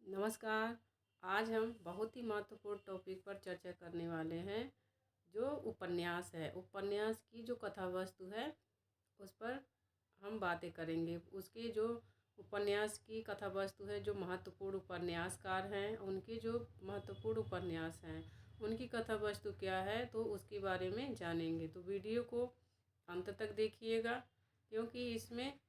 नमस्कार। आज हम बहुत ही महत्वपूर्ण टॉपिक पर चर्चा करने वाले हैं। जो उपन्यास है, उपन्यास की जो कथा वस्तु है उस पर हम बातें करेंगे। उसके जो उपन्यास की कथा वस्तु है, जो महत्वपूर्ण उपन्यासकार हैं उनके जो महत्वपूर्ण उपन्यास हैं उनकी कथा वस्तु क्या है, तो उसके बारे में जानेंगे। तो वीडियो को अंत तक देखिएगा, क्योंकि इसमें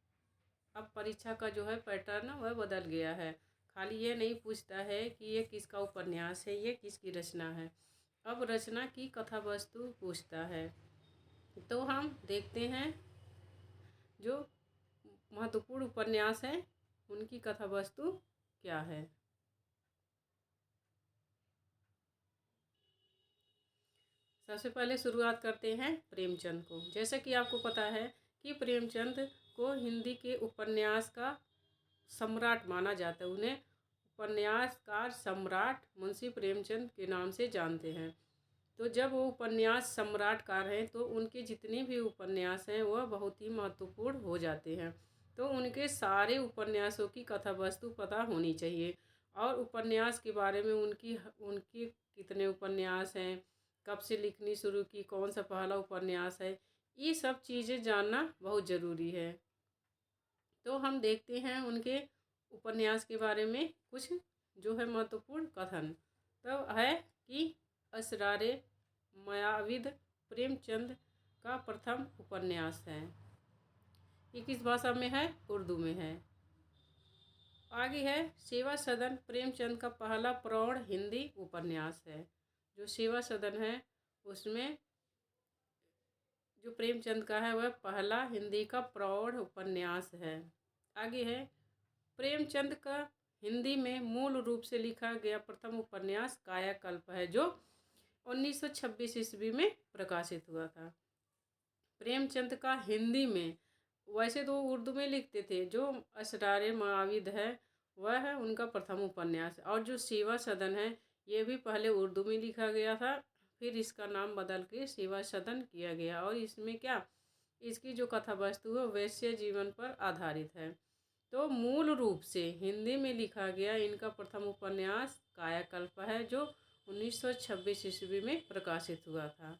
अब परीक्षा का जो है पैटर्न वह बदल गया है। खाली ये नहीं पूछता है कि ये किसका उपन्यास है, ये किसकी रचना है। अब रचना की कथा वस्तु पूछता है। तो हम देखते हैं जो महत्वपूर्ण उपन्यास है उनकी कथा वस्तु क्या है। सबसे पहले शुरुआत करते हैं प्रेमचंद को। जैसे कि आपको पता है कि प्रेमचंद को हिंदी के उपन्यास का सम्राट माना जाता है। उन्हें उपन्यासकार सम्राट मुंशी प्रेमचंद के नाम से जानते हैं। तो जब वो उपन्यास सम्राटकार हैं तो उनके जितने भी उपन्यास हैं वह बहुत ही महत्वपूर्ण हो जाते हैं। तो उनके सारे उपन्यासों की कथा वस्तु पता होनी चाहिए, और उपन्यास के बारे में उनकी उनकी कितने उपन्यास हैं, कब से लिखनी शुरू की, कौन सा पहला उपन्यास है, ये सब चीज़ें जानना बहुत ज़रूरी है। तो हम देखते हैं उनके उपन्यास के बारे में कुछ जो है महत्वपूर्ण कथन। तो है कि असरारे मायाविद प्रेमचंद का प्रथम उपन्यास है। ये किस भाषा में है? उर्दू में है। आगे है सेवा सदन, प्रेमचंद का पहला प्रौढ़ हिंदी उपन्यास है। जो सेवा सदन है उसमें जो प्रेमचंद का है वह पहला हिंदी का प्रौढ़ उपन्यास है। आगे है प्रेमचंद का हिंदी में मूल रूप से लिखा गया प्रथम उपन्यास कायाकल्प है, जो 1926 ईस्वी में प्रकाशित हुआ था। प्रेमचंद का हिंदी में, वैसे तो उर्दू में लिखते थे, जो असरारे माविद है वह है उनका प्रथम उपन्यास। और जो सेवा सदन है ये भी पहले उर्दू में लिखा गया था, फिर इसका नाम बदल के सेवा सदन किया गया। और इसमें क्या, इसकी जो कथा वस्तु है वैश्य जीवन पर आधारित है। तो मूल रूप से हिंदी में लिखा गया इनका प्रथम उपन्यास कायाकल्प है, जो 1926 ईस्वी में प्रकाशित हुआ था।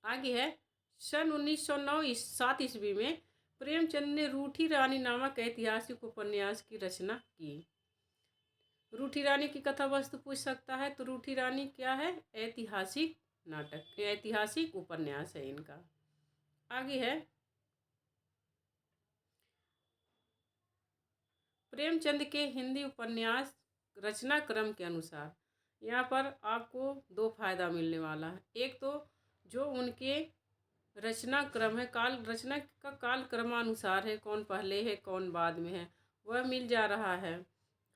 आगे है सन 1907 ईस्वी में प्रेमचंद ने रूठी रानी नामक ऐतिहासिक उपन्यास की रचना की। रूठी रानी की कथा वस्तु पूछ सकता है, तो रूठी रानी क्या है? ऐतिहासिक नाटक, ऐतिहासिक उपन्यास है इनका। आगे है प्रेमचंद के हिंदी उपन्यास रचना क्रम के अनुसार। यहाँ पर आपको दो फायदा मिलने वाला है। एक तो जो उनके रचना क्रम है, काल रचना का काल क्रमानुसार है, कौन पहले है कौन बाद में है वह मिल जा रहा है।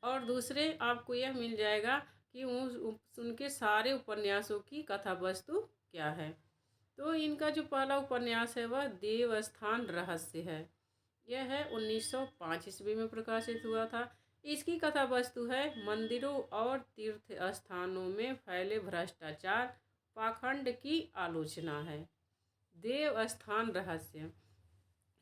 और दूसरे आपको यह मिल जाएगा कि उनके सारे उपन्यासों की कथा वस्तु क्या है। तो इनका जो पहला उपन्यास है वह देवस्थान रहस्य है। यह है 1905 ईस्वी में प्रकाशित हुआ था। इसकी कथा वस्तु है मंदिरों और तीर्थ स्थानों में फैले भ्रष्टाचार पाखंड की आलोचना है। देवस्थान रहस्य।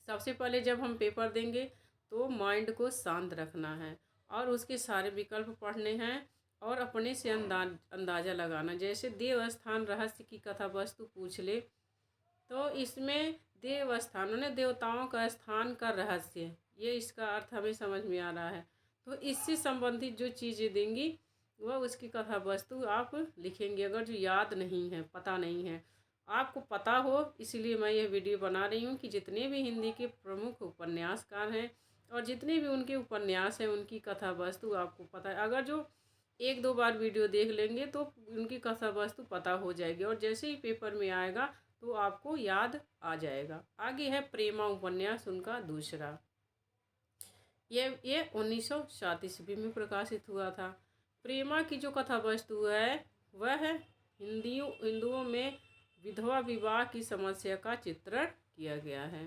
सबसे पहले जब हम पेपर देंगे तो माइंड को शांत रखना है और उसके सारे विकल्प पढ़ने हैं और अपने से अंदाज़ा लगाना। जैसे देवस्थान रहस्य की कथा वस्तु पूछ ले तो इसमें देवस्थानों ने देवताओं का स्थान का रहस्य, ये इसका अर्थ हमें समझ में आ रहा है। तो इससे संबंधित जो चीज़ें देंगी वह उसकी कथा वस्तु आप लिखेंगे। अगर जो याद नहीं है, पता नहीं है, आपको पता हो, इसलिए मैं यह वीडियो बना रही हूँ कि जितने भी हिंदी के प्रमुख उपन्यासकार हैं और जितने भी उनके उपन्यास हैं उनकी कथा वस्तु आपको पता है। अगर जो एक दो बार वीडियो देख लेंगे तो उनकी कथा वस्तु पता हो जाएगी, और जैसे ही पेपर में आएगा तो आपको याद आ जाएगा। आगे है प्रेमा उपन्यास, उनका दूसरा। ये 1907 ईस्वी में प्रकाशित हुआ था। प्रेमा की जो कथा वस्तु है वह है हिंदुओं में विधवा विवाह की समस्या का चित्रण किया गया है।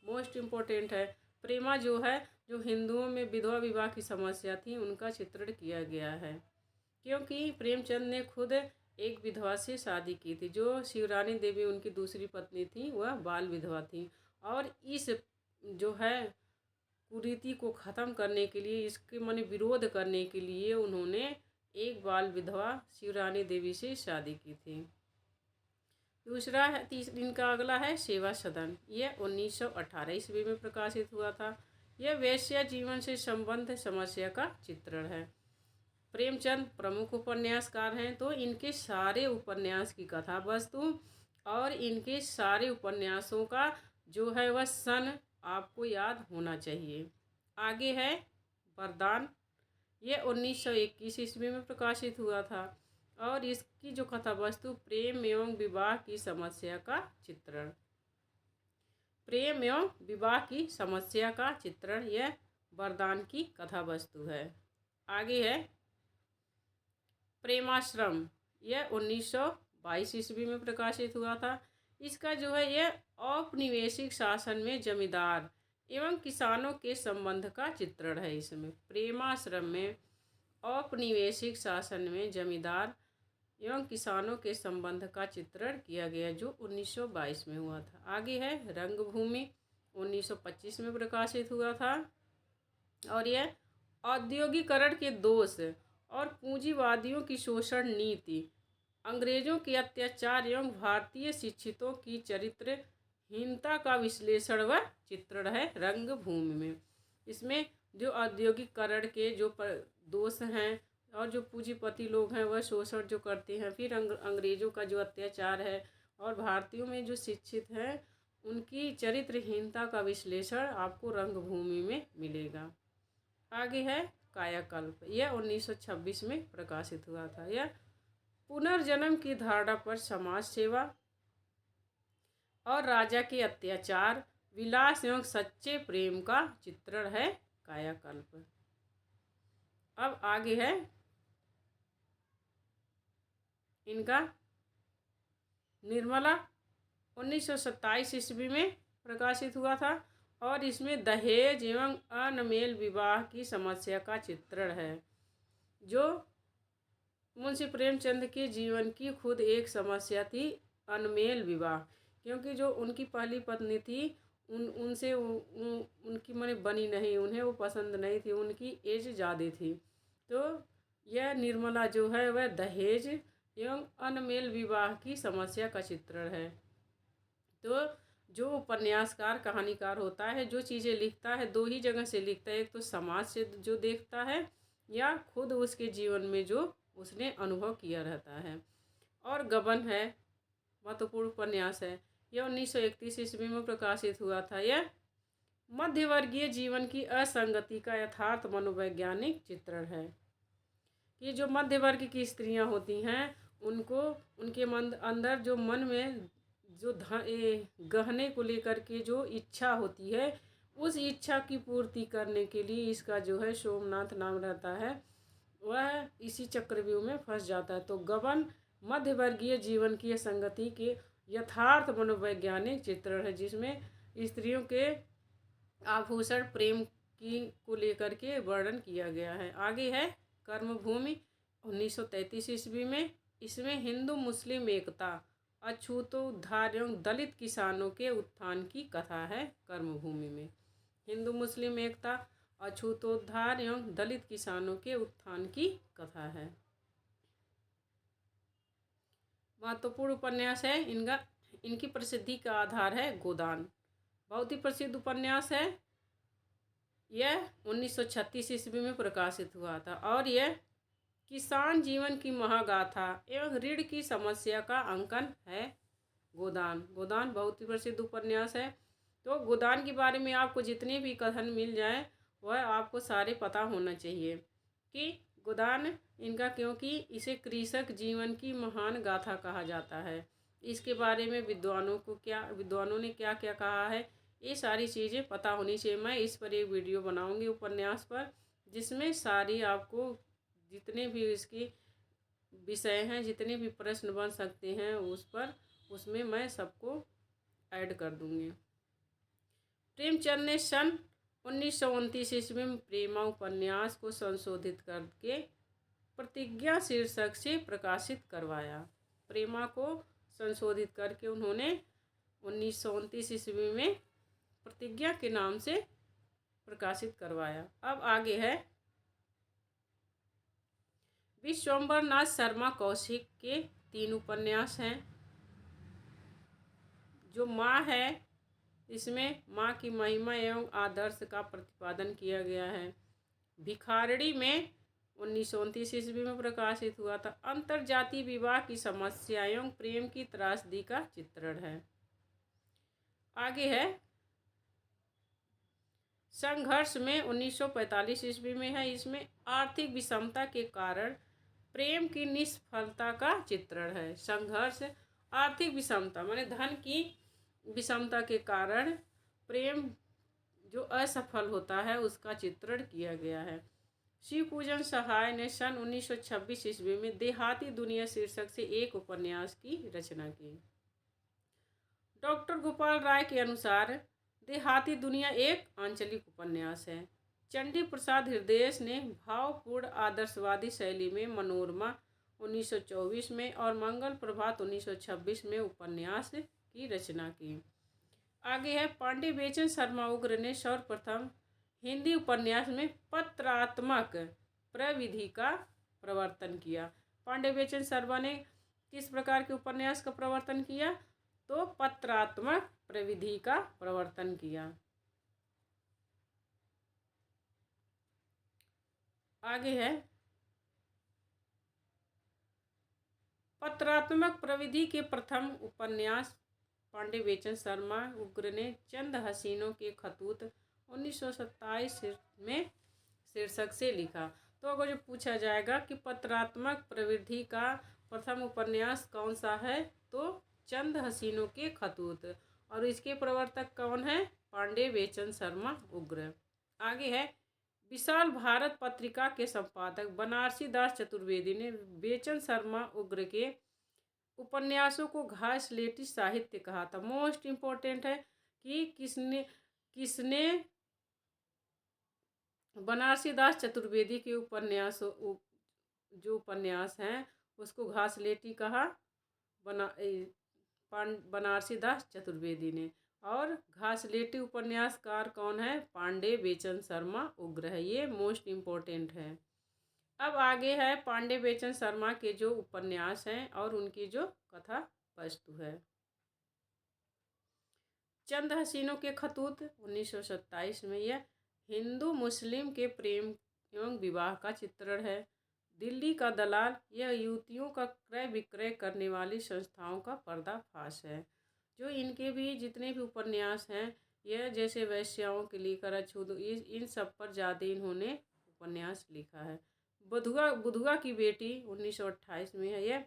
मोस्ट इम्पोर्टेंट है, प्रेमा जो है, जो हिंदुओं में विधवा विवाह की समस्या थी उनका चित्रण किया गया है। क्योंकि प्रेमचंद ने खुद एक विधवा से शादी की थी। जो शिवरानी देवी उनकी दूसरी पत्नी थी वह बाल विधवा थी, और इस जो है कुरीति को ख़त्म करने के लिए, इसके माने विरोध करने के लिए उन्होंने एक बाल विधवा शिवरानी देवी से शादी की थी। दूसरा है इनका अगला है सेवा सदन। यह 1918 ईस्वी में प्रकाशित हुआ था। यह वेश्या जीवन से संबंध समस्या का चित्रण है। प्रेमचंद प्रमुख उपन्यासकार हैं, तो इनके सारे उपन्यास की कथा वस्तु और इनके सारे उपन्यासों का जो है वह सन आपको याद होना चाहिए। आगे है वरदान। यह 1921 ईस्वी में प्रकाशित हुआ था और इसकी जो कथा वस्तु प्रेम एवं विवाह की समस्या का चित्रण, प्रेम एवं विवाह की समस्या का चित्रण यह वरदान की कथा वस्तु है। आगे है प्रेमाश्रम। यह 1922 ईस्वी में प्रकाशित हुआ था। इसका जो है यह औपनिवेशिक शासन में जमींदार एवं किसानों के संबंध का चित्रण है। इसमें प्रेमाश्रम में औपनिवेशिक शासन में जमींदार एवं किसानों के संबंध का चित्रण किया गया, जो 1922 में हुआ था। आगे है रंगभूमि। 1925 में प्रकाशित हुआ था और यह औद्योगिकरण के दोष और पूंजीवादियों की शोषण नीति, अंग्रेजों के अत्याचार एवं भारतीय शिक्षितों की चरित्रहीनता का विश्लेषण व चित्रण है रंगभूमि में। इसमें जो औद्योगिकरण के जो दोष हैं और जो पूंजीपति लोग हैं वह शोषण जो करते हैं, फिर अंग्रेजों का जो अत्याचार है और भारतीयों में जो शिक्षित हैं उनकी चरित्रहीनता का विश्लेषण आपको रंगभूमि में मिलेगा। आगे है कायाकल्प। यह 1926 में प्रकाशित हुआ था। यह पुनर्जन्म की धारणा पर समाज सेवा और राजा के अत्याचार, विलास एवं सच्चे प्रेम का चित्रण है कायाकल्प। अब आगे है इनका निर्मला। 1927 ईस्वी में प्रकाशित हुआ था और इसमें दहेज एवं अनमेल विवाह की समस्या का चित्रण है, जो मुंशी प्रेमचंद के जीवन की खुद एक समस्या थी, अनमेल विवाह। क्योंकि जो उनकी पहली पत्नी थी उनसे उनकी माने बनी नहीं, उन्हें वो पसंद नहीं थी, उनकी एज ज़्यादा थी। तो यह निर्मला जो है वह दहेज एवं अनमेल विवाह की समस्या का चित्रण है। तो जो उपन्यासकार कहानीकार होता है, जो चीज़ें लिखता है दो ही जगह से लिखता है, एक तो समाज से जो देखता है या खुद उसके जीवन में जो उसने अनुभव किया रहता है। और गबन है, महत्वपूर्ण उपन्यास है। यह 1931 ईस्वी में प्रकाशित हुआ था। यह मध्यवर्गीय जीवन की असंगति का यथार्थ मनोवैज्ञानिक चित्रण है कि जो मध्य वर्ग की स्त्रियां होती हैं उनको उनके मन अंदर जो मन में जो गहने को लेकर के जो इच्छा होती है, उस इच्छा की पूर्ति करने के लिए इसका जो है सोमनाथ नाम रहता है, वह इसी चक्रव्यूह में फंस जाता है। तो गबन मध्यवर्गीय जीवन की असंगति के यथार्थ मनोवैज्ञानिक चित्रण है, जिसमें स्त्रियों के आभूषण प्रेम की को लेकर के वर्णन किया गया है। आगे है कर्मभूमि। 1933 ईस्वी में इसमें हिंदू मुस्लिम एकता, अछूतोद्धार एवं दलित किसानों के उत्थान की कथा है। कर्मभूमि में हिंदू मुस्लिम एकता, अछूतोद्धार एवं दलित किसानों के उत्थान की कथा है। महत्वपूर्ण उपन्यास है इनकी प्रसिद्धि का आधार है गोदान, बहुत ही प्रसिद्ध उपन्यास है। यह 1936 ईस्वी में प्रकाशित हुआ था और यह किसान जीवन की महागाथा एवं ऋण की समस्या का अंकन है। गोदान बहुत ही प्रसिद्ध उपन्यास है। तो गोदान के बारे में आपको जितने भी कथन मिल जाए वह आपको सारे पता होना चाहिए कि गोदान इनका, क्योंकि इसे कृषक जीवन की महान गाथा कहा जाता है। इसके बारे में विद्वानों ने क्या क्या कहा है, ये सारी चीज़ें पता होनी चाहिए। मैं इस पर एक वीडियो बनाऊंगी उपन्यास पर, जिसमें सारी आपको जितने भी इसके विषय हैं, जितने भी प्रश्न बन सकते हैं उसमें मैं सबको ऐड कर दूंगी। प्रेमचंद ने सन 1929 ईस्वी में प्रेमा उपन्यास को संशोधित करके प्रतिज्ञा शीर्षक से प्रकाशित करवाया। प्रेमा को संशोधित करके उन्होंने 1929 ईस्वी में प्रतिज्ञा के नाम से प्रकाशित करवाया। अब आगे है विश्वम्बर नाथ शर्मा कौशिक के 3 उपन्यास हैं। जो माँ है, इसमें माँ की महिमा एवं आदर्श का प्रतिपादन किया गया है। भिखारड़ी में 1929 ईस्वी में प्रकाशित हुआ था। अंतरजातीय विवाह की समस्या एवं प्रेम की त्रासदी का चित्रण है। आगे है संघर्ष में 1945 ईस्वी में है। इसमें आर्थिक विषमता के कारण प्रेम की निष्फलता का चित्रण है। संघर्ष, आर्थिक विषमता माने धन की विषमता के कारण प्रेम जो असफल होता है उसका चित्रण किया गया है। शिव पूजन सहाय ने सन 1926 ईस्वी में देहाती दुनिया शीर्षक से एक उपन्यास की रचना की। डॉक्टर गोपाल राय के अनुसार देहाती दुनिया एक आंचलिक उपन्यास है। चंडी प्रसाद हृदयेश ने भावपूर्ण आदर्शवादी शैली में मनोरमा 1924 में और मंगल प्रभात 1926 में उपन्यास की रचना की। आगे है पांडे बेचन शर्मा उग्र ने सर्वप्रथम हिंदी उपन्यास में पत्रात्मक प्रविधि का प्रवर्तन किया। पांडे बेचन शर्मा ने किस प्रकार के उपन्यास का प्रवर्तन किया? तो पत्रात्मक प्रविधि का प्रवर्तन किया। आगे है पत्रात्मक प्रविधि के प्रथम उपन्यास पांडे बेचन शर्मा उग्र ने चंद हसीनों के खतूत 1927 में शीर्षक से लिखा। तो अगर जो पूछा जाएगा कि पत्रात्मक प्रविधि का प्रथम उपन्यास कौन सा है, तो चंद हसीनों के खतूत, और इसके प्रवर्तक कौन है? पांडे बेचन शर्मा उग्र। आगे है विशाल भारत पत्रिका के संपादक बनारसी दास चतुर्वेदी ने बेचन शर्मा उग्र के उपन्यासों को घासलेटी साहित्य कहा था। मोस्ट इम्पोर्टेंट है कि किसने बनारसी दास चतुर्वेदी के उपन्यासों जो उपन्यास हैं उसको घासलेटी कहा? बनारसी दास चतुर्वेदी ने। और घासलेटी उपन्यासकार कौन है? पांडे बेचन शर्मा उग्र है। ये मोस्ट इम्पोर्टेंट है। अब आगे है पांडे बेचन शर्मा के जो उपन्यास हैं और उनकी जो कथा वस्तु है। चंद हसीनों के खतूत 1927 में यह हिंदू मुस्लिम के प्रेम एवं विवाह का चित्रण है। दिल्ली का दलाल यह युवतियों का क्रय विक्रय करने वाली संस्थाओं का पर्दाफाश है। जो इनके भी जितने भी उपन्यास हैं, यह जैसे वैश्याओं के लेकर अछूत, इन सब पर ज़्यादा इन्होंने उपन्यास लिखा है। बुधुआ की बेटी 1928 में है। यह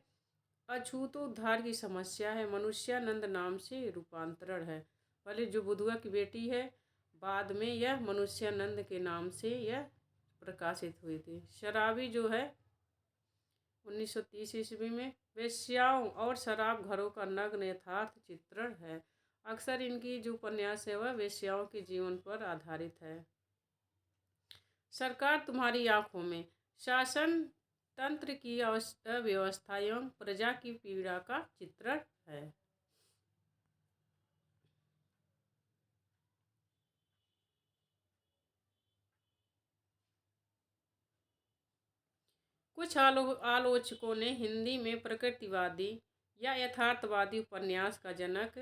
अछूतोद्धार की समस्या है, मनुष्यानंद नाम से रूपांतरण है। पहले जो बुधुआ की बेटी है, बाद में यह मनुष्यानंद के नाम से यह प्रकाशित हुई थी। शराबी जो है 1930 ईस्वी में वेश्याओं और शराब घरों का नग्न यथार्थ चित्रण है। अक्सर इनकी जो उपन्यास है वह वेश्याओं के जीवन पर आधारित है। सरकार तुम्हारी आंखों में शासन तंत्र की अव्यवस्था एवं प्रजा की पीड़ा का चित्रण है। कुछ आलोचकों ने हिंदी में प्रकृतिवादी या यथार्थवादी उपन्यास का जनक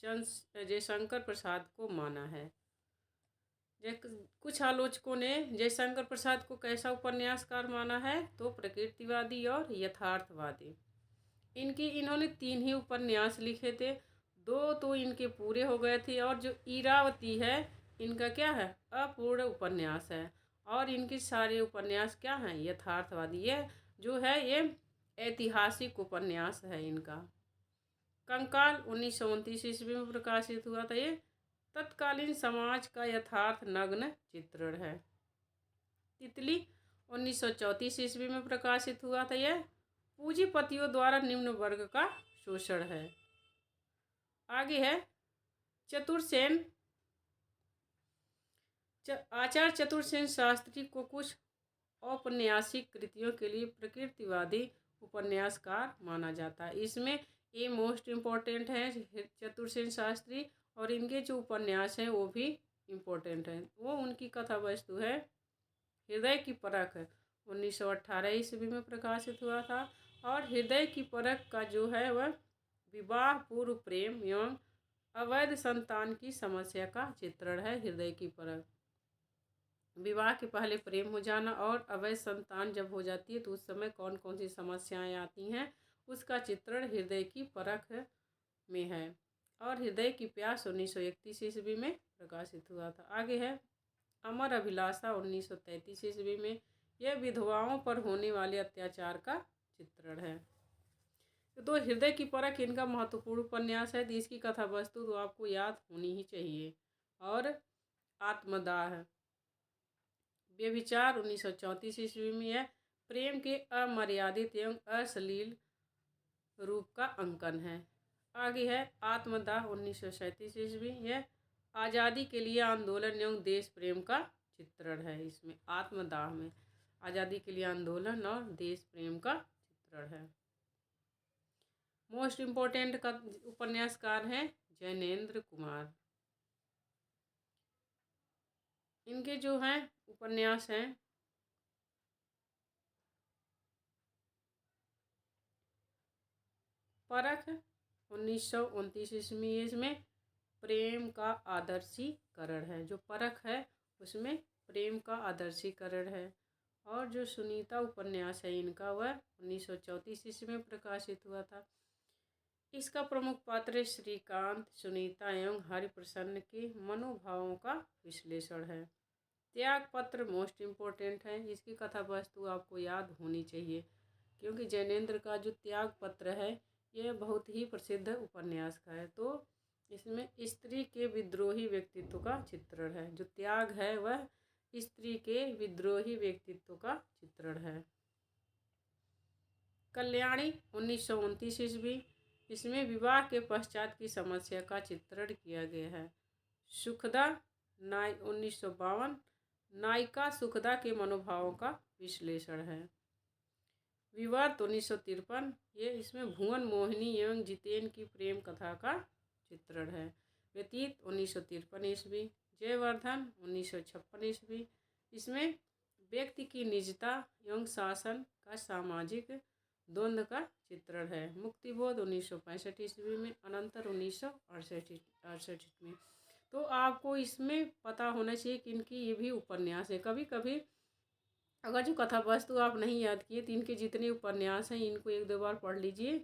जयशंकर प्रसाद को माना है। कुछ आलोचकों ने जयशंकर प्रसाद को कैसा उपन्यासकार माना है? तो प्रकृतिवादी और यथार्थवादी। इन्होंने 3 ही उपन्यास लिखे थे। 2 तो इनके पूरे हो गए थे, और जो इरावती है इनका क्या है? अपूर्ण उपन्यास है। और इनके सारे उपन्यास क्या हैं? यथार्थवादी। ये जो है ये ऐतिहासिक उपन्यास है इनका। कंकाल 1929 ईस्वी में प्रकाशित हुआ था। ये तत्कालीन समाज का यथार्थ नग्न चित्रण है। तितली 1934 ईस्वी में प्रकाशित हुआ था। यह पूंजीपतियों द्वारा निम्न वर्ग का शोषण है। आगे है चतुर्सेन। आचार्य चतुर्सेन शास्त्री को कुछ औपन्यासिक कृतियों के लिए प्रकृतिवादी उपन्यासकार माना जाता है। इसमें ये मोस्ट इम्पोर्टेंट है चतुर्सेन शास्त्री, और इनके जो उपन्यास हैं वो भी इम्पोर्टेंट है। वो उनकी कथा वस्तु है हृदय की परख, 1918 ईस्वी में प्रकाशित हुआ था। और हृदय की परख का जो है वह विवाह पूर्व प्रेम एवं अवैध संतान की समस्या का चित्रण है। हृदय की परख, विवाह के पहले प्रेम हो जाना और अवैध संतान जब हो जाती है तो उस समय कौन कौन सी समस्याएं आती हैं, उसका चित्रण हृदय की परख में है। और हृदय की प्यास 1931 ईस्वी में प्रकाशित हुआ था। आगे है अमर अभिलाषा, 1933 ईस्वी में। यह विधवाओं पर होने वाले अत्याचार का चित्रण है। तो हृदय की परख इनका महत्वपूर्ण उपन्यास है। तो इसकी कथा वस्तु तो आपको याद होनी ही चाहिए। और आत्मदाह, व्यभिचार, 1934 ईस्वी में। यह प्रेम के अमर्यादित एवं अश्लील रूप का अंकन है। आगे है आत्मदाह, 1937 ईस्वी। यह आज़ादी के लिए आंदोलन एवं देश प्रेम का चित्रण है। इसमें आत्मदाह में आज़ादी के लिए आंदोलन और देश प्रेम का चित्रण है। मोस्ट इम्पोर्टेंट का उपन्यासकार हैं जैनेन्द्र कुमार। इनके जो हैं उपन्यास हैं परख, 1929 ईस्वी में। प्रेम का आदर्शीकरण है। जो परख है उसमें प्रेम का आदर्शीकरण है। और जो सुनीता उपन्यास है इनका वह 1934 ईस्वी में प्रकाशित हुआ था। इसका प्रमुख पात्र श्रीकांत, सुनीता एवं हरिप्रसन्न के मनोभावों का विश्लेषण है। त्याग पत्र मोस्ट इम्पोर्टेंट है। इसकी कथा वस्तु आपको याद होनी चाहिए क्योंकि जैनेन्द्र का जो त्याग पत्र है यह बहुत ही प्रसिद्ध उपन्यास का है। तो इसमें स्त्री के विद्रोही व्यक्तित्व का चित्रण है। जो त्याग है वह स्त्री के विद्रोही व्यक्तित्व का चित्रण है। कल्याणी, 1929 ईस्वी। इसमें विवाह के पश्चात की समस्या का चित्रण किया गया है। सुखदा, 1952। नायिका सुखदा के मनोभावों का विश्लेषण है। विवर्त, 1953। ये इसमें भुवन मोहिनी एवं जितेन की प्रेम कथा का चित्रण है। व्यतीत, 1953 ईस्वी। जयवर्धन, 1956 ईस्वी। इसमें व्यक्ति की निजता एवं शासन का सामाजिक द्वंद्व का चित्रण है। मुक्तिबोध, 1965 ईस्वी में। अनंतर, 1968 में। तो आपको इसमें पता होना चाहिए कि इनकी ये भी उपन्यास है। कभी कभी अगर जो कथा वस्तु आप नहीं याद किए तो इनके जितने उपन्यास हैं इनको एक दो बार पढ़ लीजिए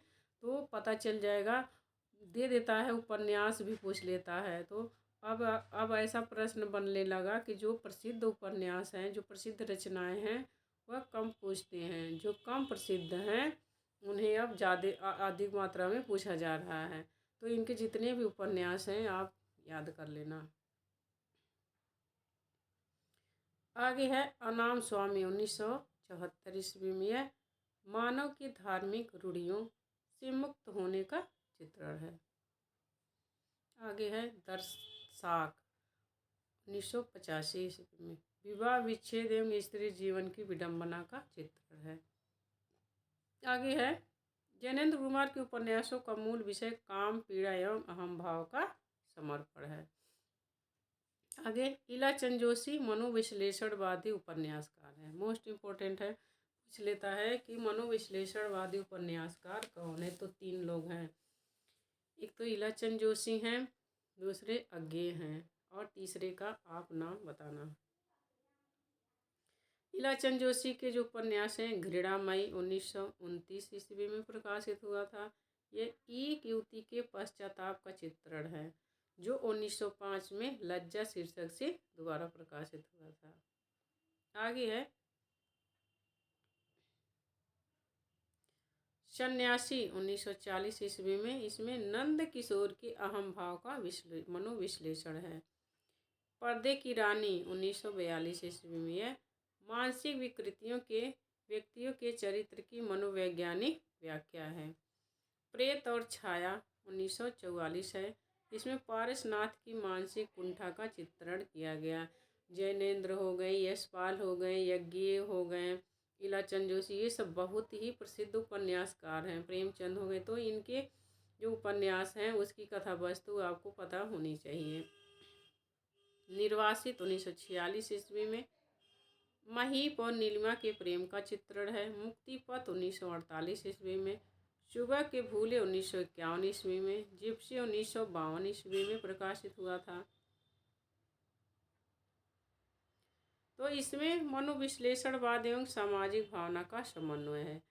तो पता चल जाएगा। दे देता है उपन्यास भी पूछ लेता है। तो अब ऐसा प्रश्न बनने लगा कि जो प्रसिद्ध उपन्यास हैं, जो प्रसिद्ध रचनाएं हैं वह कम पूछते हैं। जो कम प्रसिद्ध हैं उन्हें अब ज़्यादा अधिक मात्रा में पूछा जा रहा है। तो इनके जितने भी उपन्यास हैं आप याद कर लेना। आगे है अनाम स्वामी, 1974 ईस्वी में। यह मानव की धार्मिक रूढ़ियों से मुक्त होने का चित्रण है। आगे है दर्शाक, 1985 ईस्वी में। विवाह विच्छेद एवं स्त्री जीवन की विडंबना का चित्रण है। आगे है जैनेन्द्र कुमार के उपन्यासों का मूल विषय काम, पीड़ा एवं अहम भाव का समर्पण है। आगे इलाचंद जोशी मनोविश्लेषणवादी उपन्यासकार है। मोस्ट इम्पोर्टेंट है, पूछ लेता है कि मनोविश्लेषणवादी उपन्यासकार कौन है। तो 3 लोग हैं। एक तो इलाचंद जोशी हैं, दूसरे अज्ञेय हैं और तीसरे का आप नाम बताना। इलाचंद जोशी के जो उपन्यास हैं घृणामयी, 1929 ईस्वी में प्रकाशित हुआ था। ये एक युवती के पश्चाताप का चित्रण है जो 1905 में लज्जा शीर्षक से दोबारा प्रकाशित हुआ था। आगे है सन्यासी, 1940 ईस्वी में। इसमें नंद किशोर के अहम भाव का मनोविश्लेषण है। पर्दे की रानी, 1942 ईस्वी में। यह मानसिक विकृतियों के व्यक्तियों के चरित्र की मनोवैज्ञानिक व्याख्या है। प्रेत और छाया, 1944 है। इसमें पारसनाथ की मानसिक कुंठा का चित्रण किया गया। जैनेन्द्र हो गए, यशपाल हो गए, यज्ञेय हो गए, इलाचंद जोशी, ये सब बहुत ही प्रसिद्ध उपन्यासकार हैं। प्रेमचंद हो गए। तो इनके जो उपन्यास हैं उसकी कथा वस्तु आपको पता होनी चाहिए। निर्वासित 1946 ईस्वी में। महीप और नीलिमा के प्रेम का चित्रण है। मुक्तिपथ 1948 ईस्वी में। सुबह के भूले 1951 ईस्वी में। जिप्सी 1952 ईस्वी में प्रकाशित हुआ था। तो इसमें मनोविश्लेषणवाद एवं सामाजिक भावना का समन्वय है।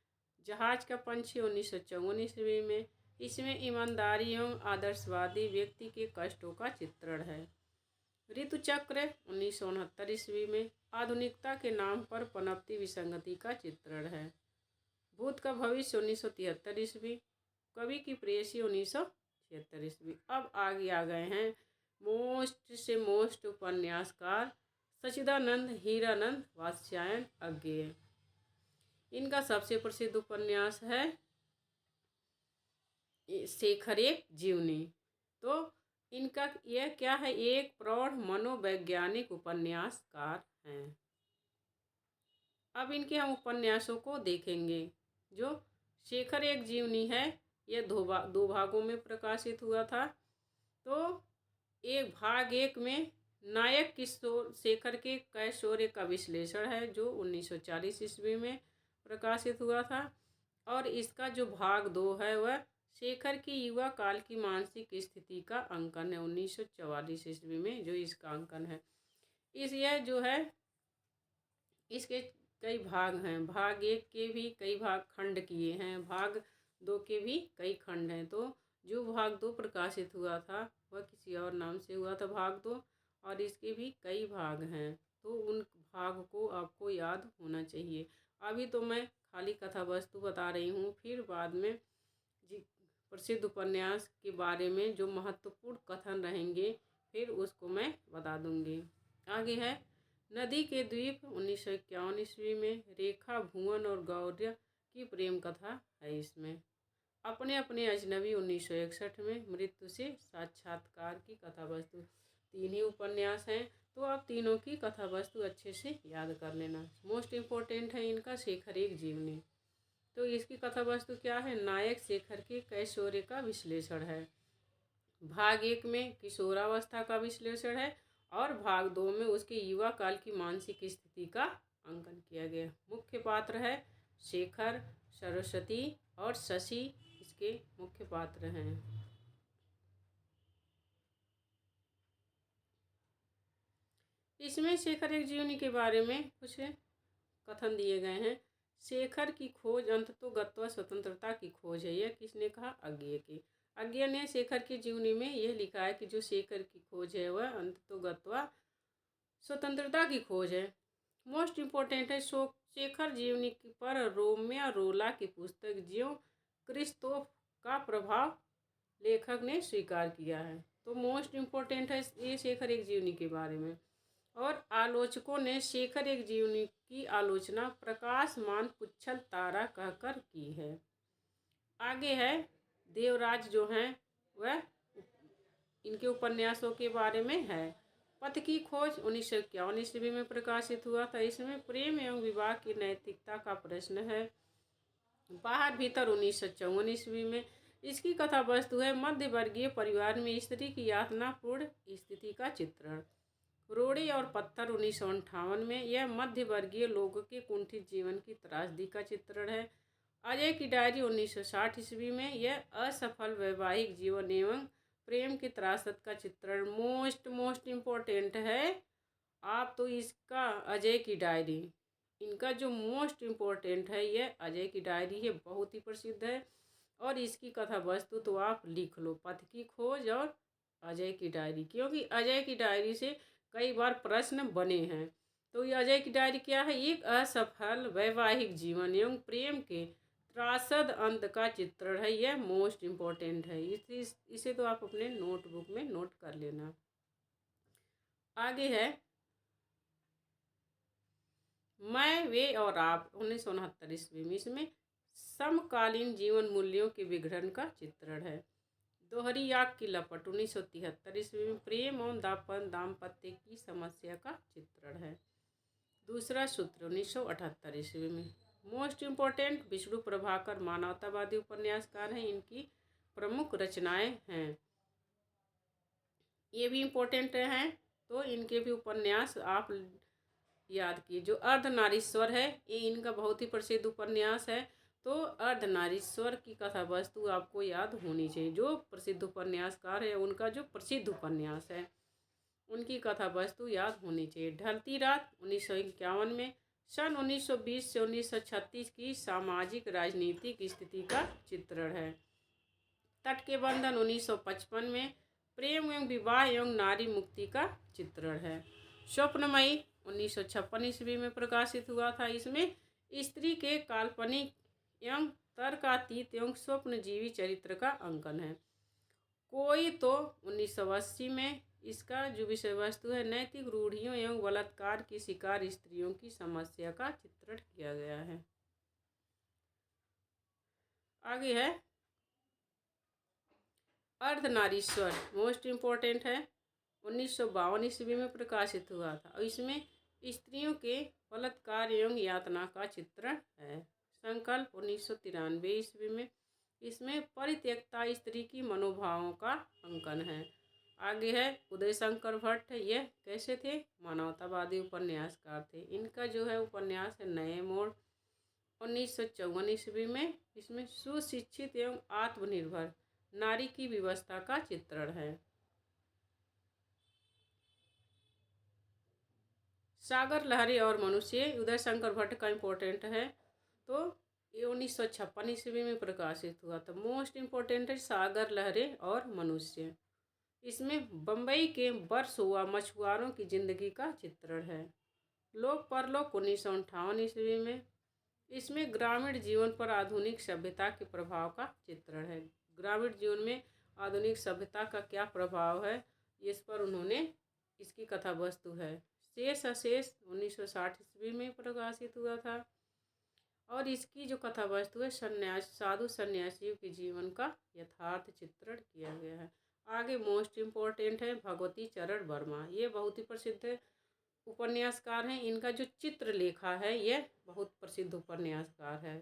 जहाज का पंछी 1954 ईस्वी में। इसमें ईमानदारी एवं आदर्शवादी व्यक्ति के कष्टों का चित्रण है। ऋतुचक्र 1969 ईस्वी में। आधुनिकता के नाम पर पनपती विसंगति का चित्रण है। भूत का भविष्य 1973 ईस्वी। कवि की प्रेयसी 1976 ईस्वी। अब आगे आ गए हैं मोस्ट उपन्यासकार सच्चिदानंद हीरानंद वात्स्यायन अज्ञेय। इनका सबसे प्रसिद्ध उपन्यास है शेखर एक जीवनी। तो इनका यह क्या है, एक प्रौढ़ मनोवैज्ञानिक उपन्यासकार हैं। अब इनके हम उपन्यासों को देखेंगे। जो शेखर एक जीवनी है यह दो भागों में प्रकाशित हुआ था। तो एक भाग एक में नायक किशोर शेखर के कैशोर्य का विश्लेषण है जो 1940 ईस्वी में प्रकाशित हुआ था। और इसका जो भाग 2 है वह शेखर की युवा काल की मानसिक स्थिति का अंकन है 1944 ईस्वी में जो इसका अंकन है। यह जो है इसके कई भाग हैं। भाग 1 के भी कई भाग खंड किए हैं, भाग 2 के भी कई खंड हैं। तो जो भाग 2 प्रकाशित हुआ था वह किसी और नाम से हुआ था भाग 2, और इसके भी कई भाग हैं। तो उन भाग को आपको याद होना चाहिए। अभी तो मैं खाली कथा वस्तु बता रही हूँ, फिर बाद में प्रसिद्ध उपन्यास के बारे में जो महत्वपूर्ण कथन रहेंगे फिर उसको मैं बता दूंगी। आगे है नदी के द्वीप 1951 ईस्वी में। रेखा भुवन और गौर्य की प्रेम कथा है इसमें। अपने अपने अजनबी 1961 में। मृत्यु से साक्षात्कार की कथा वस्तु। 3 ही उपन्यास हैं, तो आप तीनों की कथा वस्तु अच्छे से याद कर लेना। मोस्ट इम्पोर्टेंट है इनका शेखर एक जीवनी। तो इसकी कथा वस्तु क्या है, नायक शेखर के कैशोर्य का विश्लेषण है। भाग 1 में किशोरावस्था का विश्लेषण है और भाग 2 में उसके युवा काल की मानसिक स्थिति का अंकन किया गया। मुख्य पात्र है शेखर, सरस्वती और शशि इसके मुख्य पात्र हैं। इसमें शेखर एक जीवनी के बारे में कुछ कथन दिए गए हैं। शेखर की खोज अंततोगत्वा स्वतंत्रता की खोज है। यह किसने कहा, अज्ञेय की। अज्ञेय ने शेखर की जीवनी में यह लिखा है कि जो शेखर की खोज है वह अंततोगत्वा स्वतंत्रता की खोज है। मोस्ट इम्पोर्टेंट है शेखर जीवनी पर रोम्या रोला की पुस्तक ज्यों क्रिस्तोफ का प्रभाव लेखक ने स्वीकार किया है। तो मोस्ट इम्पोर्टेंट है ये शेखर एक जीवनी के बारे में। और आलोचकों ने शेखर एक जीवनी की आलोचना प्रकाशमान पुच्छल तारा कहकर की है। आगे है देवराज जो हैं वह इनके उपन्यासों के बारे में है। पथ की खोज 1951 ईस्वी में प्रकाशित हुआ था। इसमें प्रेम एवं विवाह की नैतिकता का प्रश्न है। बाहर भीतर 1954 ईस्वी में। इसकी कथा वस्तु है मध्य वर्गीय परिवार में स्त्री की यातनापूर्ण स्थिति का चित्रण। रोड़ी और पत्थर 1958 में। यह मध्य वर्गीय लोगों के कुंठित जीवन की त्रासदी का चित्रण है। अजय की डायरी 1960 ईस्वी में। यह असफल वैवाहिक जीवन एवं प्रेम की त्रासद का चित्रण मोस्ट इम्पोर्टेंट है। आप तो इसका अजय की डायरी, इनका जो मोस्ट इम्पोर्टेंट है यह अजय की डायरी है, बहुत ही प्रसिद्ध है। और इसकी कथा वस्तु तो आप लिख लो, पथ की खोज और अजय की डायरी, क्योंकि अजय की डायरी से कई बार प्रश्न बने हैं। तो ये अजय की डायरी क्या है, एक असफल वैवाहिक जीवन एवं प्रेम के त्रासद अंत का चित्रण है। यह मोस्ट इम्पोर्टेंट है, इसे तो आप अपने नोटबुक में नोट कर लेना। आगे है मैं, वे और आप 1969 ईस्वी में। इसमें समकालीन जीवन मूल्यों के विघटन का चित्रण है। दोहरी आग की लपट 1973 ईस्वी में। प्रेम और दाम्पत्य की समस्या का चित्रण है। दूसरा सूत्र 1978 ईस्वी में। मोस्ट इम्पोर्टेंट विष्णु प्रभाकर मानवतावादी उपन्यासकार हैं, इनकी प्रमुख रचनाएं हैं। ये भी इम्पोर्टेंट हैं। तो इनके भी उपन्यास आप याद किए। जो अर्धनारीश्वर है ये इनका बहुत ही प्रसिद्ध उपन्यास है। तो अर्धनारीश्वर की कथा वस्तु आपको याद होनी चाहिए। जो प्रसिद्ध उपन्यासकार है उनका जो प्रसिद्ध उपन्यास है उनकी कथा वस्तु याद होनी चाहिए। ढलती रात 1951 में सन 1920 से 1936 की सामाजिक राजनीतिक स्थिति का चित्रण है। तट के बंधन 1955 में प्रेम एवं विवाह एवं नारी मुक्ति का चित्रण है। स्वप्नमयी 1956 ईस्वी में प्रकाशित हुआ था। इसमें स्त्री के काल्पनिक एवं तर्कातीत एवं स्वप्नजीवी चरित्र का अंकन है। कोई तो 1980 में इसका जो विषय वस्तु है नैतिक रूढ़ियों एवं बलात्कार की शिकार स्त्रियों की समस्या का चित्रण किया गया है। आगे है अर्धनारीश्वर, मोस्ट इम्पोर्टेंट है। 1952 ईस्वी में प्रकाशित हुआ था और इसमें स्त्रियों के बलात्कार एवं यातना का चित्रण है। संकल्प 1993 ईस्वी में इसमें परित्यक्ता स्त्री की मनोभावों का अंकन है। आगे है उदय शंकर भट्ट। यह कैसे थे? मानवतावादी उपन्यासकार थे। इनका जो है उपन्यास है नए मोड़ 1954 ईस्वी में। इसमें सुशिक्षित एवं आत्मनिर्भर नारी की व्यवस्था का चित्रण है। सागर लहरी और मनुष्य उदय शंकर भट्ट का इम्पोर्टेंट है। तो ये 1956 ईस्वी में प्रकाशित हुआ था। मोस्ट इम्पोर्टेंट है सागर लहरी और मनुष्य। इसमें बम्बई के बर्स हुआ मछुआरों की जिंदगी का चित्रण है। लोक परलोक 1958 ईस्वी में। इसमें ग्रामीण जीवन पर आधुनिक सभ्यता के प्रभाव का चित्रण है। ग्रामीण जीवन में आधुनिक सभ्यता का क्या प्रभाव है इस पर उन्होंने इसकी कथा वस्तु है। शेष अशेष 1960 ईस्वी में प्रकाशित हुआ था और इसकी जो कथा वस्तु है साधु सन्यासियों के जीवन का यथार्थ चित्रण किया गया है। आगे मोस्ट इम्पोर्टेंट है भगवती चरण वर्मा। ये बहुत ही प्रसिद्ध उपन्यासकार हैं। इनका जो चित्रलेखा है यह बहुत प्रसिद्ध उपन्यासकार है।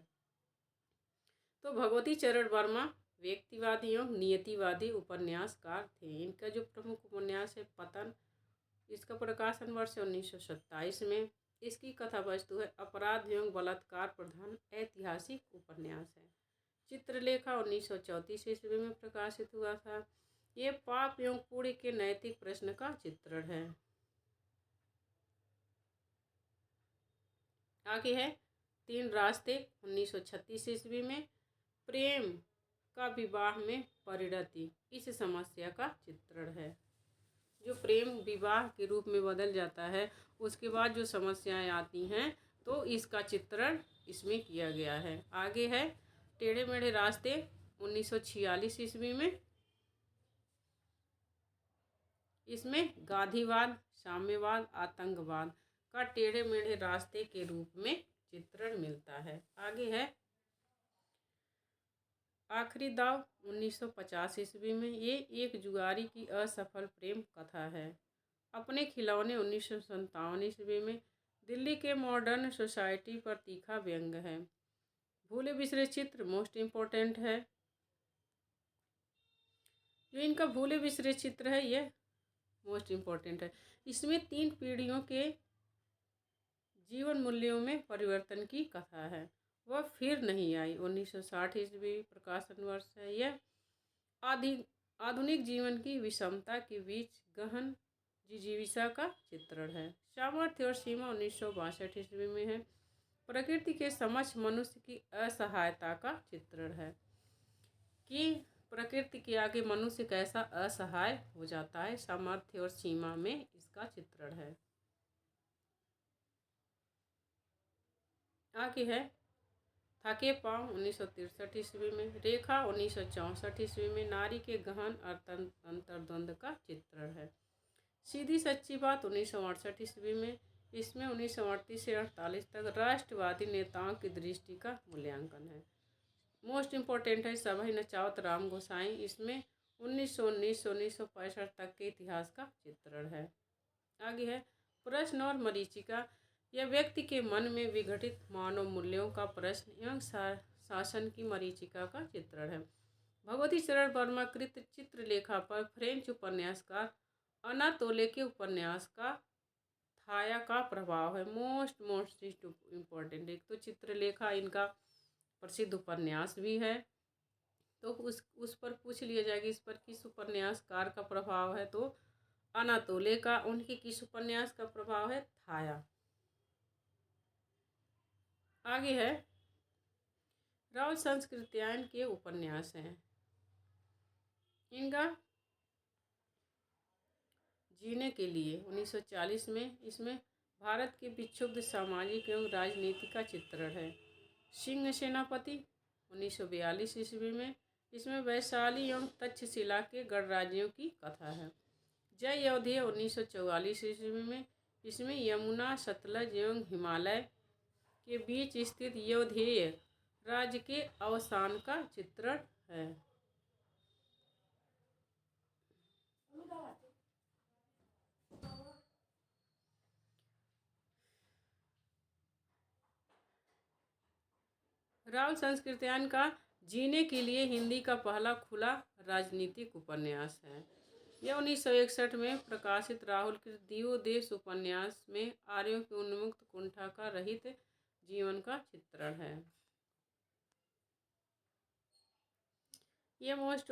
तो भगवती चरण वर्मा व्यक्तिवादी एवं नियतिवादी उपन्यासकार थे। इनका जो प्रमुख उपन्यास है पतन। इसका प्रकाशन वर्ष 1927 में। इसकी कथा वस्तु है अपराध एवं बलात्कार प्रधान ऐतिहासिक उपन्यास है। चित्रलेखा 1934 ईस्वी में प्रकाशित हुआ था। ये पाप एवं पुण्य के नैतिक प्रश्न का चित्रण है। आगे है तीन रास्ते 1936 ईस्वी में। प्रेम का विवाह में परिणति इस समस्या का चित्रण है। जो प्रेम विवाह के रूप में बदल जाता है उसके बाद जो समस्याएं आती हैं तो इसका चित्रण इसमें किया गया है। आगे है टेढ़े मेढ़े रास्ते 1946 ईस्वी में। इसमें गांधीवाद साम्यवाद आतंकवाद का टेढ़े मेढ़े रास्ते के रूप में चित्रण मिलता है। आगे है आखिरी दाव 1950 ईस्वी में। ये एक जुआरी की असफल प्रेम कथा है। अपने खिलौने 1957 ईस्वी में। दिल्ली के मॉडर्न सोसाइटी पर तीखा व्यंग है। भूले बिसरे चित्र मोस्ट इम्पोर्टेंट है। जो इनका भूले बिसरे चित्र है यह मोस्ट इम्पोर्टेंट है। इसमें 3 पीढ़ियों के जीवन मूल्यों में परिवर्तन की कथा है। वह फिर नहीं आई 1960 ईस्वी प्रकाशन वर्ष है। यह आधुनिक जीवन की विषमता के बीच गहन जिजीविषा का चित्रण है। सामर्थ्य और सीमा 1962 ईस्वी में है। प्रकृति के समक्ष मनुष्य की असहायता का चित्रण है कि प्रकृति के आगे मनुष्य कैसा असहाय हो जाता है। सामर्थ्य और सीमा में इसका चित्रण है। आगे है थके पाँव 1963 ईस्वी में। रेखा 1964 ईस्वी में। नारी के गहन अंतर्द्वंद का चित्रण है। सीधी सच्ची बात 1968 ईस्वी में। इसमें 1938 से 48 तक राष्ट्रवादी नेताओं की दृष्टि का मूल्यांकन है। मोस्ट इम्पोर्टेंट है सभई नचावत राम गोसाई। इसमें 1919 से 1965 तक के इतिहास का चित्रण है। आगे है प्रश्न और मरीचिका। यह व्यक्ति के मन में विघटित मानव मूल्यों का प्रश्न एवं शासन की मरीचिका का चित्रण है। भगवती चरण वर्मा कृत चित्रलेखा पर फ्रेंच उपन्यासकार अनातोले के उपन्यास का थाया का प्रभाव है। Most important. एक तो चित्रलेखा इनका प्रसिद्ध उपन्यास भी है, तो उस पर पूछ लिया जाएगा इस पर किस उपन्यासकार का प्रभाव है, तो अनातोले का। उनके किस उपन्यास का प्रभाव है? थाया। आगे है राहुल संस्कृत्यायन के उपन्यास हैं। इनका जीने के लिए 1940 में, इसमें भारत के विक्षुब्ध सामाजिक एवं राजनीति का चित्रण है। सिंह सेनापति 1942 ईस्वी में, इसमें वैशाली एवं तक्षशिला के गणराज्यों की कथा है। जय अवधेय 1944 ईस्वी में, इसमें यमुना, सतलज एवं हिमालय के बीच स्थित यौधेय राज्य के अवसान का चित्रण है। राहुल संस्कृत्यायन का जीने के लिए हिंदी का पहला खुला राजनीतिक उपन्यास है। यह 1961 में प्रकाशित राहुल के दिवोदेश उपन्यास में आर्यों के उन्मुक्त कुंठा का रहित जीवन का चित्रण है। यह मोस्ट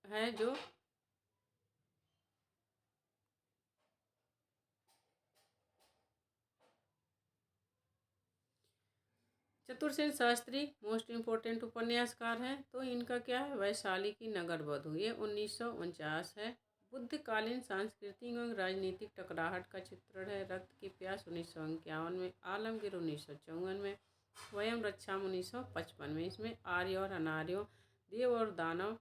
है जो चतुरसेन शास्त्री मोस्ट इम्पोर्टेंट उपन्यासकार हैं, तो इनका क्या है? वैशाली की नगर वधू, ये 1949 है। बुद्धकालीन सांस्कृतिक एवं राजनीतिक टकराहट का चित्रण है। रक्त की प्यास 1951 में, आलमगीर 1954 में, स्वयं रक्षाम 1955 में। इसमें आर्य और अनार्यों, देव और दानव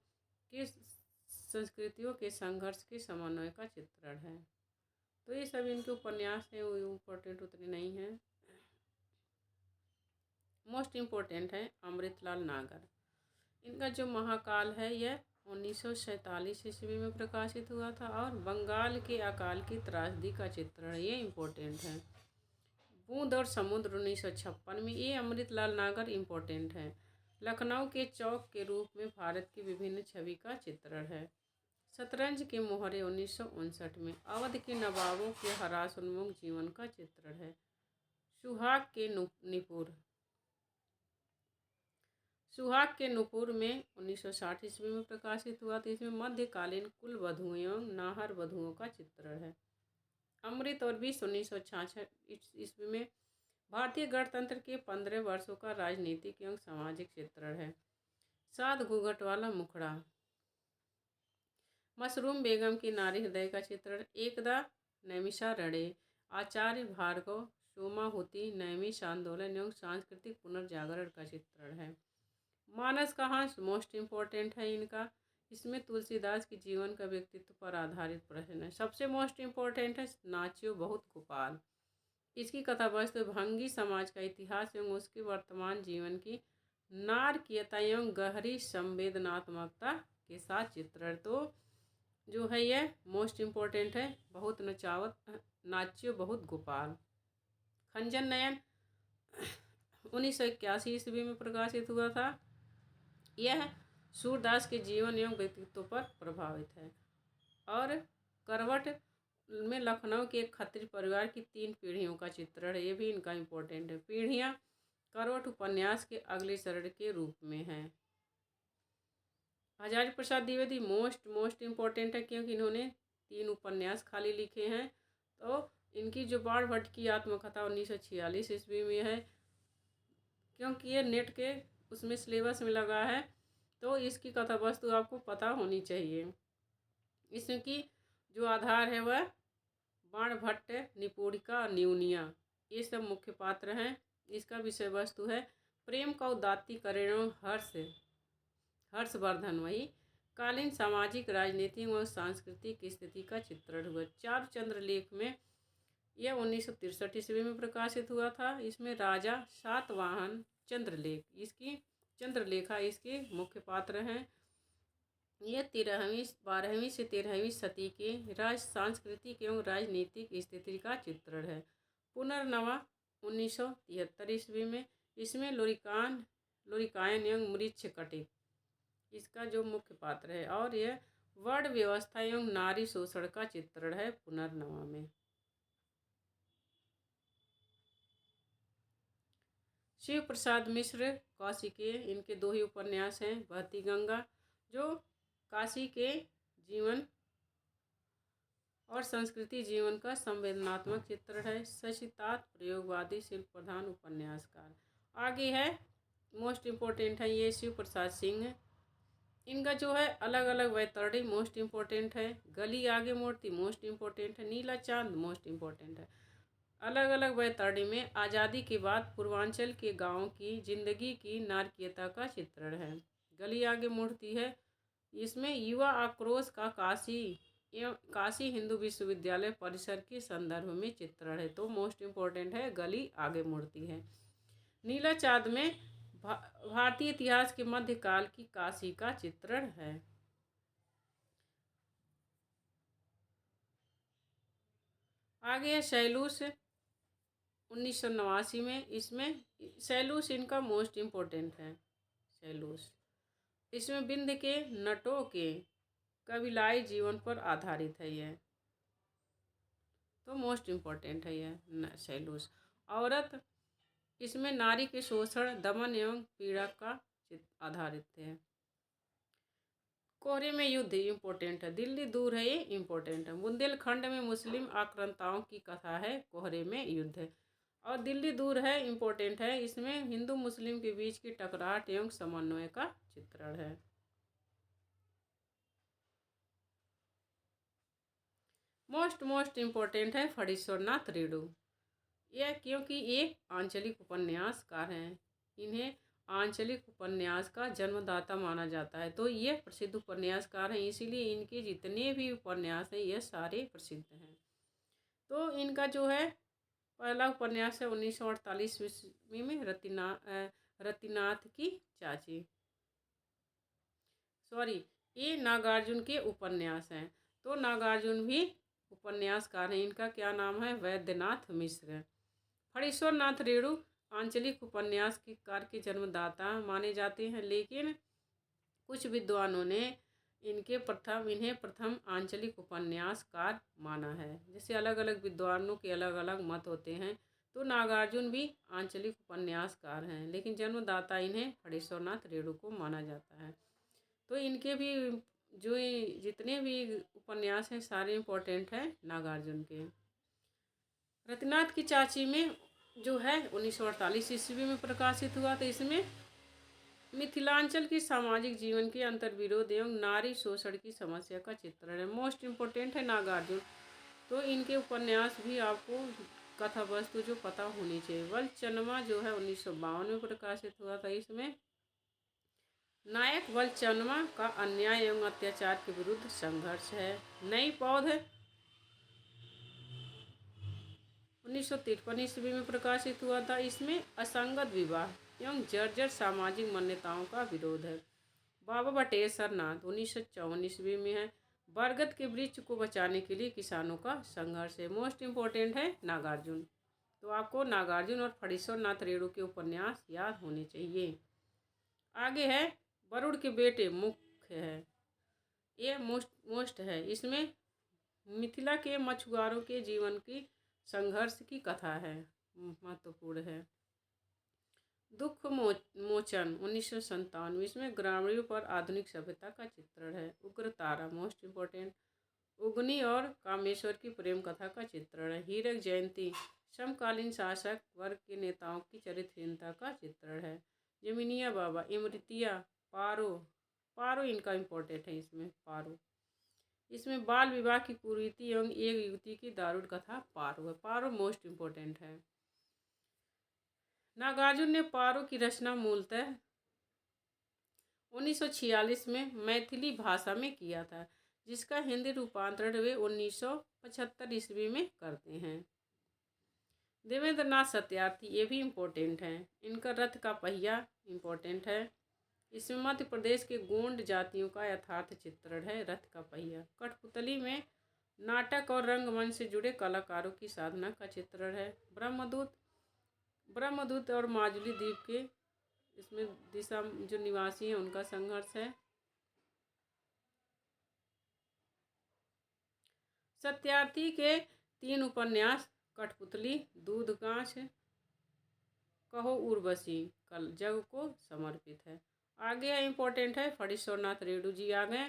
की संस्कृतियों के संघर्ष के समन्वय का चित्रण है। तो ये सब इनके उपन्यास हैं, वो इम्पोर्टेंट उतने नहीं हैं। मोस्ट इम्पोर्टेंट है अमृतलाल नागर। इनका जो महाकाल है यह 1947 ईस्वी में प्रकाशित हुआ था, और बंगाल के अकाल की त्रासदी का चित्रण ये इम्पोर्टेंट है। बूंद और समुद्र 1956 में, ये अमृतलाल नागर इम्पोर्टेंट है। लखनऊ के चौक के रूप में भारत की विभिन्न छवि का चित्रण है। शतरंज के मोहरे 1959 में, अवध के नवाबों के हरास उन्मुख जीवन का चित्रण है। सुहाग के नुपुर में 1960 ईस्वी में प्रकाशित हुआ था। इसमें मध्यकालीन कुल वधुओं एवं नाहर वधुओं का चित्रण है। अमृत और विष 1966 ईस्वी में भारतीय गणतंत्र के 15 वर्षों का राजनीतिक एवं सामाजिक चित्रण है। सात घूंघट वाला मुखड़ा, मशरूम बेगम की नारी हृदय का चित्रण, एकदा नैमिषारण्य, आचार्य भार्गव, सोमाहुति, नैमिष आंदोलन एवं सांस्कृतिक पुनर्जागरण का चित्रण है। मानस का हंस मोस्ट इम्पोर्टेंट है इनका। इसमें तुलसीदास के जीवन का व्यक्तित्व पर आधारित प्रश्न है। सबसे मोस्ट इम्पोर्टेंट है नाच्यो बहुत गोपाल। इसकी कथा वस्तु भंगी समाज का इतिहास एवं उसके वर्तमान जीवन की नारकीयता एवं गहरी संवेदनात्मकता के साथ चित्रण। तो जो है यह मोस्ट इम्पोर्टेंट है। बहुत नचावत नाच्यो बहुत गोपाल। खंजन नयन 1981 ईस्वी में प्रकाशित हुआ था। यह सूरदास के जीवन एवं व्यक्तित्व पर प्रभावित है। और करवट में लखनऊ के एक खत्री परिवार की 3 पीढ़ियों का चित्रण है। ये भी इनका इम्पोर्टेंट है। पीढ़ियाँ करवट उपन्यास के अगले चरण के रूप में है। हजारी प्रसाद द्विवेदी मोस्ट इम्पोर्टेंट है, क्योंकि इन्होंने 3 उपन्यास खाली लिखे हैं। तो इनकी जो बाण भट्ट की आत्मकथा 1946 ईस्वी में है, क्योंकि ये नेट के उसमें सिलेबस में लगा है, तो इसकी कथा वस्तु आपको पता होनी चाहिए। इसकी जो आधार है वह बाण भट्ट, निपुणिका, न्यूनिया, ये सब मुख्य पात्र हैं। इसका विषय वस्तु है प्रेम का उदात्तीकरण, हर्षवर्धन वही कालीन सामाजिक, राजनीतिक व सांस्कृतिक स्थिति का चित्रण हुआ। चारुचंद्र लेख में यह 1963 ईस्वी में प्रकाशित हुआ था। इसमें राजा सातवाहन चंद्रलेखा इसके मुख्य पात्र हैं। ये 12वीं से 13वीं सदी के राज सांस्कृतिक एवं राजनीतिक स्थिति का चित्रण है। पुनर्नवा 1973 ईस्वी में, इसमें लोरिकायन एवं मृच्छकटिक इसका जो मुख्य पात्र है। और यह वर्ण व्यवस्था एवं नारी शोषण का चित्रण है पुनर्नवा में। शिव प्रसाद मिश्र काशी के, इनके 2 ही उपन्यास हैं। बहती गंगा जो काशी के जीवन और संस्कृति जीवन का संवेदनात्मक चित्र है। शशितात प्रयोगवादी शिल्प प्रधान उपन्यासकार। आगे है मोस्ट इम्पोर्टेंट है ये शिव प्रसाद सिंह। इनका जो है अलग अलग वैतरणी मोस्ट इम्पोर्टेंट है। गली आगे मोड़ती मोस्ट इम्पोर्टेंट है। नीला चांद मोस्ट इम्पोर्टेंट है। अलग अलग वैतरणी में आज़ादी के बाद पूर्वांचल के गाँव की जिंदगी की नारकीयता का चित्रण है। गली आगे मुड़ती है, इसमें युवा आक्रोश का काशी हिंदू विश्वविद्यालय परिसर के संदर्भ में चित्रण है। तो मोस्ट इम्पोर्टेंट है गली आगे मुड़ती है। नीला चाँद में भारतीय इतिहास के मध्यकाल की काशी का चित्रण है। आगे है सैलूस 1989 में। इसमें सैलूस इनका मोस्ट इम्पोर्टेंट है। सैलूस इसमें विंध्य के नटों के कबीलाई जीवन पर आधारित है यह, तो मोस्ट इम्पोर्टेंट है यह सैलूस। औरत इसमें नारी के शोषण, दमन एवं पीड़ा का आधारित है। कोहरे में युद्ध इम्पोर्टेंट है। दिल्ली दूर है ये इम्पोर्टेंट है। बुंदेलखंड में मुस्लिम आक्रांताओं की कथा है। कोहरे में युद्ध है। और दिल्ली दूर है इम्पोर्टेंट है। इसमें हिंदू मुस्लिम के बीच की टकराहट एवं समन्वय का चित्रण है। मोस्ट इम्पोर्टेंट है फणीश्वरनाथ रेणु। यह क्योंकि ये आंचलिक उपन्यासकार हैं, इन्हें आंचलिक उपन्यास का जन्मदाता माना जाता है। तो ये प्रसिद्ध उपन्यासकार हैं, इसीलिए इनके जितने भी उपन्यास हैं ये सारे प्रसिद्ध हैं। तो इनका जो है पहला उपन्यास है 1948 ईस्वी में रतिनाथ की चाची। ये नागार्जुन के उपन्यास हैं। तो नागार्जुन भी उपन्यासकार हैं। इनका क्या नाम है? वैद्यनाथ मिश्र। फणीश्वरनाथ रेणु आंचलिक उपन्यास के कार के जन्मदाता माने जाते हैं, लेकिन कुछ विद्वानों ने इन्हें प्रथम आंचलिक उपन्यासकार माना है। जैसे अलग अलग विद्वानों के अलग अलग मत होते हैं। तो नागार्जुन भी आंचलिक उपन्यासकार हैं, लेकिन जन्मदाता इन्हें फणीश्वरनाथ रेणु को माना जाता है। तो इनके भी जो जितने भी उपन्यास हैं सारे इम्पोर्टेंट हैं नागार्जुन के। रतिनाथ की चाची में जो है 1948 ईस्वी में प्रकाशित हुआ। तो इसमें मिथिलांचल की सामाजिक जीवन के अंतर्विरोध एवं नारी शोषण की समस्या का चित्रण है। मोस्ट इम्पोर्टेंट है नागार्जुन। तो इनके उपन्यास भी आपको कथा वस्तु जो पता होनी चाहिए। वलचनमा जो है 1952 में प्रकाशित हुआ था। इसमें नायक वलचनमा का अन्याय एवं अत्याचार के विरुद्ध संघर्ष है। नई पौध 1953 ईस्वी में प्रकाशित हुआ था। इसमें असंगत विवाह एवं जर्जर सामाजिक मान्यताओं का विरोध है। बाबा बटेश्वर नाथ 1954 ईस्वी में है। बरगद के वृक्ष को बचाने के लिए किसानों का संघर्ष है। मोस्ट इम्पोर्टेंट है नागार्जुन। तो आपको नागार्जुन और फणीश्वरनाथ रेणु के उपन्यास याद होने चाहिए। आगे है वरुण के बेटे मुख्य है। ये मोस्ट है। इसमें मिथिला के मछुआरों के जीवन की संघर्ष की कथा है, महत्वपूर्ण है। दुख मोचन 1957 इसमें ग्रामीणों पर आधुनिक सभ्यता का चित्रण है। उग्र तारा मोस्ट इम्पोर्टेंट उगनी और कामेश्वर की प्रेम कथा का चित्रण है। हीरक जयंती समकालीन शासक वर्ग के नेताओं की चरित्रहीनता का चित्रण है। जमीनिया बाबा इमरतिया पारो इनका इम्पोर्टेंट है। इसमें पारो इसमें बाल विवाह की कुरीति एवं एक युवती की दारुण कथा पारो है। पारो मोस्ट इम्पोर्टेंट है। नागार्जुन ने पारो की रचना मूलतः 1946 में मैथिली भाषा में किया था, जिसका हिंदी रूपांतरण वे 1975 ईस्वी में करते हैं। देवेंद्र नाथ सत्यार्थी ये भी इम्पोर्टेंट हैं। इनका रथ का पहिया इम्पोर्टेंट है। इसमें मध्य प्रदेश के गोंड जातियों का यथार्थ चित्रण है। रथ का पहिया कठपुतली में नाटक और रंगमंच से जुड़े कलाकारों की साधना का चित्रण है। ब्रह्मदूत और माजुली द्वीप के इसमें दिशा जो निवासी हैं उनका संघर्ष है। सत्यार्थी के 3 उपन्यास कठपुतली, दूधकांच, कहो उर्वशी कल जग को समर्पित है। आगे इम्पोर्टेंट है, फणीश्वरनाथ रेणु जी आ गए।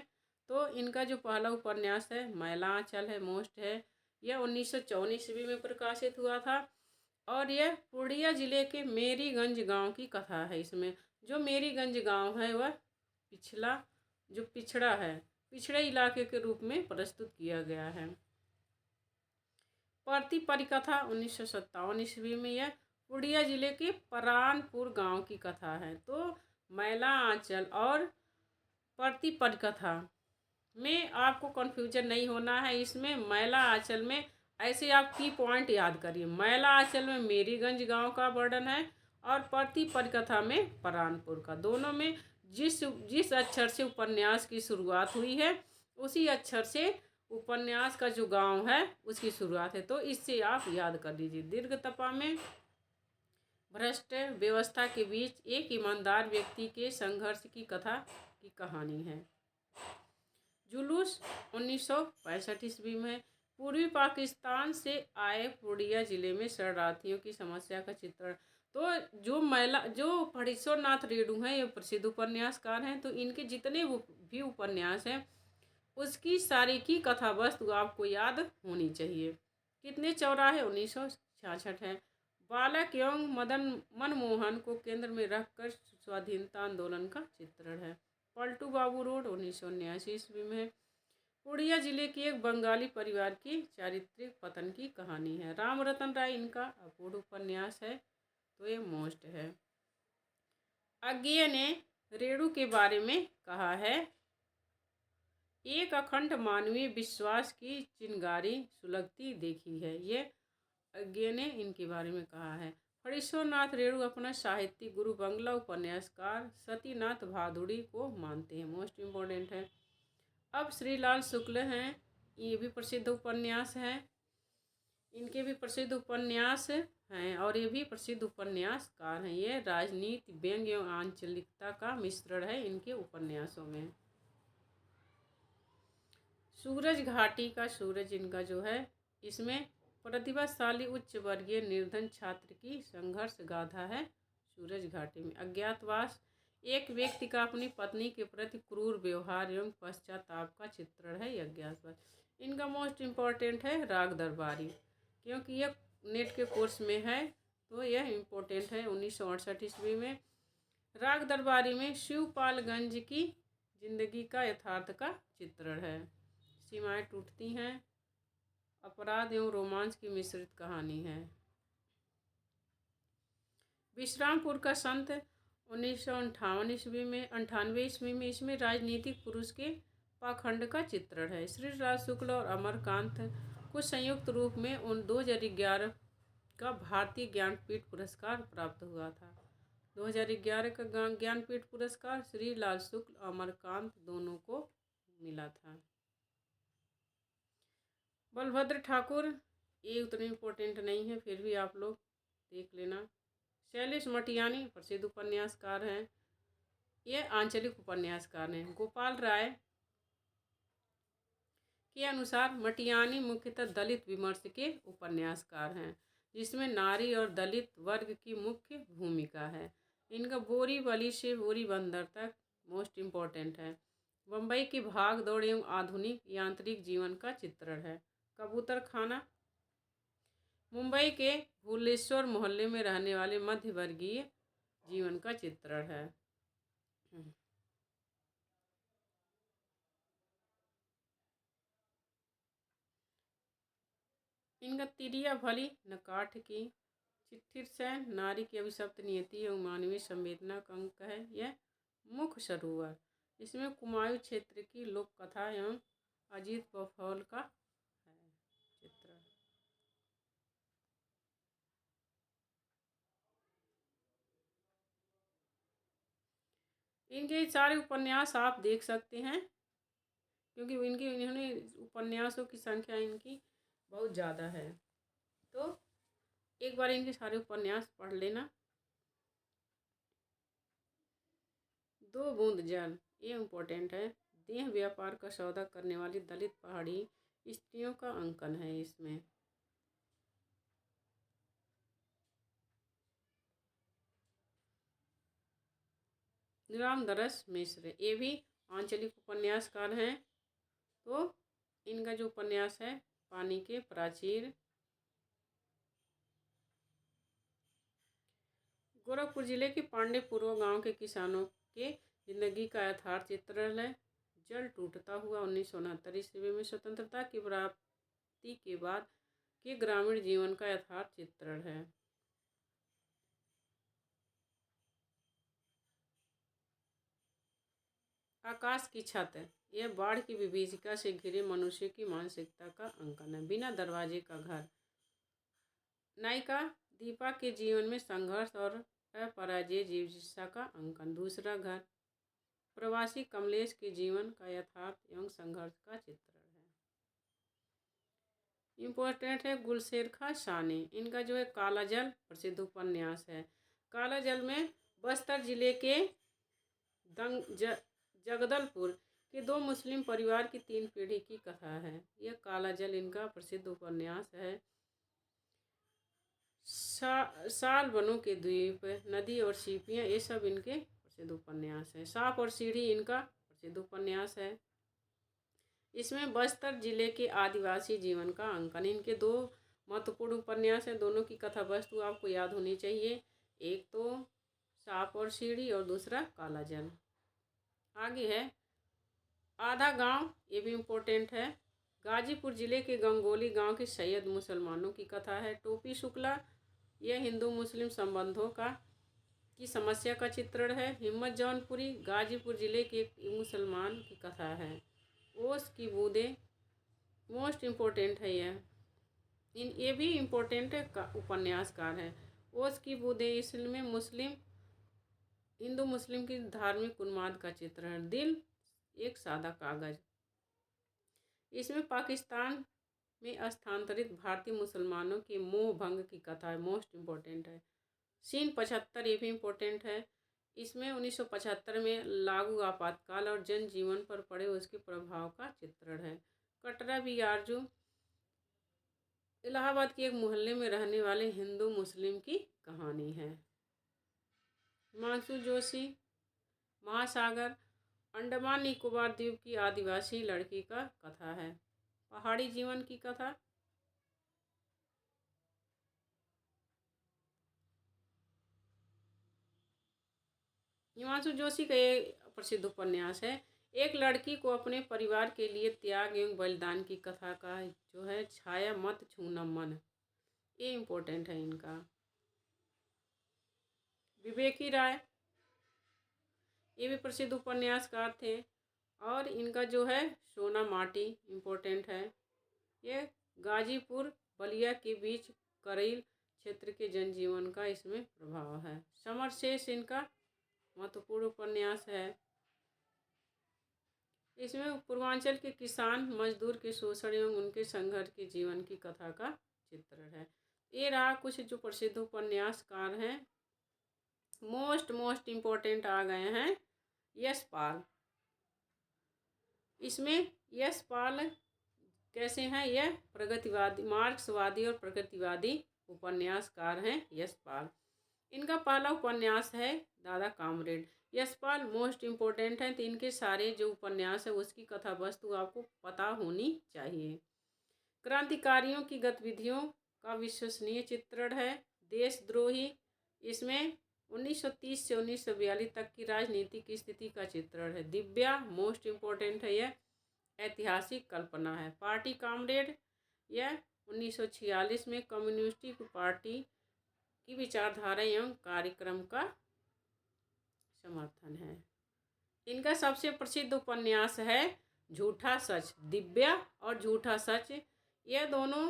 तो इनका जो पहला उपन्यास है मैला आंचल है, मोस्ट है। यह 1954 ईस्वी में प्रकाशित हुआ था और यह पूर्णिया जिले के मेरीगंज गांव की कथा है। इसमें जो मेरीगंज गांव है वह पिछड़ा है, पिछड़े इलाके के रूप में प्रस्तुत किया गया है। परती परिकथा 1957 ईस्वी में यह पूर्णिया जिले के परानपुर गांव की कथा है। तो मैला आंचल और परती परिकथा में आपको कन्फ्यूजन नहीं होना है। इसमें मैला आंचल में ऐसे आप की पॉइंट याद करिए, मैला आंचल में मेरीगंज गांव का वर्णन है और परती परिकथा में परानपुर का। दोनों में जिस अक्षर से उपन्यास की शुरुआत हुई है उसी अक्षर से उपन्यास का जो गांव है उसकी शुरुआत है। तो इससे आप याद कर लीजिए। दीर्घतपा में भ्रष्ट व्यवस्था के बीच एक ईमानदार व्यक्ति के संघर्ष की कथा की कहानी है। जुलूस 1965 ईस्वी में पूर्वी पाकिस्तान से आए पूर्णिया जिले में शरणार्थियों की समस्या का चित्रण। तो जो फणीश्वरनाथ रेणु हैं ये प्रसिद्ध उपन्यासकार हैं। तो इनके जितने भी उपन्यास हैं उसकी सारी की कथा वस्तु आपको याद होनी चाहिए। कितने चौराहे 1966 है। बालक एवं मनमोहन को केंद्र में रखकर स्वाधीनता आंदोलन का चित्रण है। पलटू बाबू रोड 1979 ईस्वी में पूर्णिया जिले के एक बंगाली परिवार की चारित्रिक पतन की कहानी है। राम रतन राय इनका अपूर्ण उपन्यास है। तो ये मोस्ट है। अज्ञेय ने रेणु के बारे में कहा है, एक अखंड मानवीय विश्वास की चिंगारी सुलगती देखी है। ये अज्ञेय ने इनके बारे में कहा है। फणीश्वरनाथ रेणु अपना साहित्यिक गुरु बंगला उपन्यासकार सतीनाथ भादुड़ी को मानते हैं। मोस्ट इम्पोर्टेंट है। अब श्रीलाल शुक्ल हैं, ये भी प्रसिद्ध उपन्यास हैं। इनके भी प्रसिद्ध उपन्यास हैं और ये भी प्रसिद्ध उपन्यासकार हैं। ये राजनीति, व्यंग्य एवं आंचलिकता का मिश्रण है इनके उपन्यासों में। सूरज घाटी का सूरज इनका जो है, इसमें प्रतिभाशाली उच्च वर्गीय निर्धन छात्र की संघर्ष गाथा है। सूरज घाटी में अज्ञातवास एक व्यक्ति का अपनी पत्नी के प्रति क्रूर व्यवहार एवं पश्चाताप का चित्रण है। अज्ञातवास इनका मोस्ट इम्पोर्टेंट है। राग दरबारी, क्योंकि यह नेट के कोर्स में है तो यह इम्पोर्टेंट है। 1968 ईस्वी में राग दरबारी में शिवपालगंज की जिंदगी का यथार्थ का चित्रण है। सीमाएं टूटती हैं अपराध एवं रोमांच की मिश्रित कहानी है। विश्रामपुर का संत 1958 ईस्वी में इसमें राजनीतिक पुरुष के पाखंड का चित्रण है। श्री राज शुक्ल और अमरकांत को संयुक्त रूप में 2011 का भारतीय ज्ञानपीठ पुरस्कार प्राप्त हुआ था। 2011 का ज्ञानपीठ पुरस्कार श्री लाल शुक्ल अमरकांत दोनों को मिला था। बलभद्र ठाकुर ये उतने इम्पोर्टेंट नहीं है, फिर भी आप लोग देख लेना। शैलेश मटियानी प्रसिद्ध उपन्यासकार हैं, ये आंचलिक उपन्यासकार हैं। गोपाल राय के अनुसार मटियानी मुख्यतः दलित विमर्श के उपन्यासकार हैं, जिसमें नारी और दलित वर्ग की मुख्य भूमिका है। इनका बोरीवली से बोरी बंदर तक मोस्ट इम्पोर्टेंट है। बम्बई की भाग दौड़ एवं आधुनिक यांत्रिक जीवन का चित्रण है। कबूतर खाना मुंबई के भूलेश्वर मोहल्ले में रहने वाले मध्य वर्गीय जीवन का चित्रण है। इनका तिरिया भली न काठ की, चिट्ठिर सैन, नारी की अभिशप्त नियति एवं मानवीय संवेदना का अंक है। यह मुख्य सरोवर, इसमें कुमायूं क्षेत्र की लोक कथा एवं अजीत बफौल का है चित्र। इनके सारे उपन्यास आप देख सकते हैं, क्योंकि इन्होंने उपन्यासों की संख्या इनकी बहुत ज़्यादा है। तो एक बार इनके सारे उपन्यास पढ़ लेना। दो बूंद जल ये इम्पोर्टेंट है। देह व्यापार का सौदा करने वाली दलित पहाड़ी स्त्रियों का अंकन है इसमें। रामदरस मिश्र ये भी आंचलिक उपन्यासकार हैं। तो इनका जो उपन्यास है पानी के प्राचीर। गोरखपुर जिले के पांडेपुर गांव के किसानों के जिंदगी का यथार्थ चित्रण है। जल टूटता हुआ 1969 ईस्वी में स्वतंत्रता की प्राप्ति के बाद के ग्रामीण जीवन का यथार्थ चित्रण है। आकाश की छत यह बाढ़ की विभीषिका से घिरे मनुष्य की मानसिकता का अंकन है। बिना दरवाजे का घर नायिका दीपा के जीवन में संघर्ष और अपराजय जिज्ञासा का अंकन। दूसरा घर प्रवासी कमलेश के जीवन का यथार्थ एवं संघर्ष का चित्रण है। इम्पोर्टेंट है गुलशेर खां सानी। इनका जो है काला जल प्रसिद्ध उपन्यास है। काला जल में बस्तर जिले के जगदलपुर के दो मुस्लिम परिवार की 3 पीढ़ी की कथा है। यह काला जल इनका प्रसिद्ध उपन्यास है। साल बनों के द्वीप नदी और सीपियाँ ये सब इनके प्रसिद्ध उपन्यास है। सांप और सीढ़ी इनका प्रसिद्ध उपन्यास है। इसमें बस्तर जिले के आदिवासी जीवन का अंकन। इनके 2 महत्वपूर्ण उपन्यास हैं। दोनों की कथा वस्तु आपको याद होनी चाहिए। एक तो सांप और सीढ़ी और दूसरा काला जल। आगे है आधा गांव ये भी इम्पोर्टेंट है। गाजीपुर जिले के गंगोली गांव के सैयद मुसलमानों की कथा है। टोपी शुक्ला यह हिंदू मुस्लिम संबंधों की समस्या का चित्रण है। हिम्मत जौनपुरी गाजीपुर जिले के एक मुसलमान की कथा है। ओस की बूंदें मोस्ट इम्पोर्टेंट है ये भी इम्पोर्टेंट उपन्यासकार है। ओस की बूंदें इसमें हिंदू मुस्लिम की धार्मिक उन्माद का चित्र है। दिल एक सादा कागज इसमें पाकिस्तान में स्थानांतरित भारतीय मुसलमानों के मोह भंग की कथा है। मोस्ट इम्पोर्टेंट है। सीन 75 ये भी इम्पोर्टेंट है। इसमें 1975 में लागू आपातकाल और जनजीवन पर पड़े उसके प्रभाव का चित्रण है। कटरा भी आरजू इलाहाबाद के एक मोहल्ले में रहने वाले हिंदू मुस्लिम की कहानी है। हिमांशु जोशी महासागर अंडमान निकोबार द्वीप की आदिवासी लड़की का कथा है। पहाड़ी जीवन की कथा हिमांशु जोशी का ये प्रसिद्ध उपन्यास है। एक लड़की को अपने परिवार के लिए त्याग एवं बलिदान की कथा का जो है छाया मत छूना मन ये इम्पोर्टेंट है इनका। विवेकी राय ये भी प्रसिद्ध उपन्यासकार थे और इनका जो है सोना माटी इम्पोर्टेंट है। ये गाजीपुर बलिया के बीच करेल क्षेत्र के जनजीवन का इसमें प्रभाव है। समर शेष इनका महत्वपूर्ण उपन्यास है। इसमें पूर्वांचल के किसान मजदूर के शोषण एवं उनके संघर्ष के जीवन की कथा का चित्रण है। ये रहा कुछ जो प्रसिद्ध उपन्यासकार हैं। मोस्ट इम्पोर्टेंट आ गए हैं यशपाल। इसमें यशपाल कैसे हैं? यह प्रगतिवादी मार्क्सवादी और प्रगतिवादी उपन्यासकार हैं यशपाल। इनका पहला उपन्यास है दादा कामरेड। यशपाल मोस्ट इम्पोर्टेंट है। तो इनके सारे जो उपन्यास है उसकी कथा वस्तु आपको पता होनी चाहिए। क्रांतिकारियों की गतिविधियों का विश्वसनीय चित्रण है। देशद्रोही इसमें 1930 से 1942 तक की राजनीति की स्थिति का चित्रण है। दिव्या मोस्ट इम्पोर्टेंट है। यह ऐतिहासिक कल्पना है। पार्टी कामरेड यह 1946 में कम्युनिस्ट पार्टी की विचारधारा एवं कार्यक्रम का समर्थन है। इनका सबसे प्रसिद्ध उपन्यास है झूठा सच। दिव्या और झूठा सच यह दोनों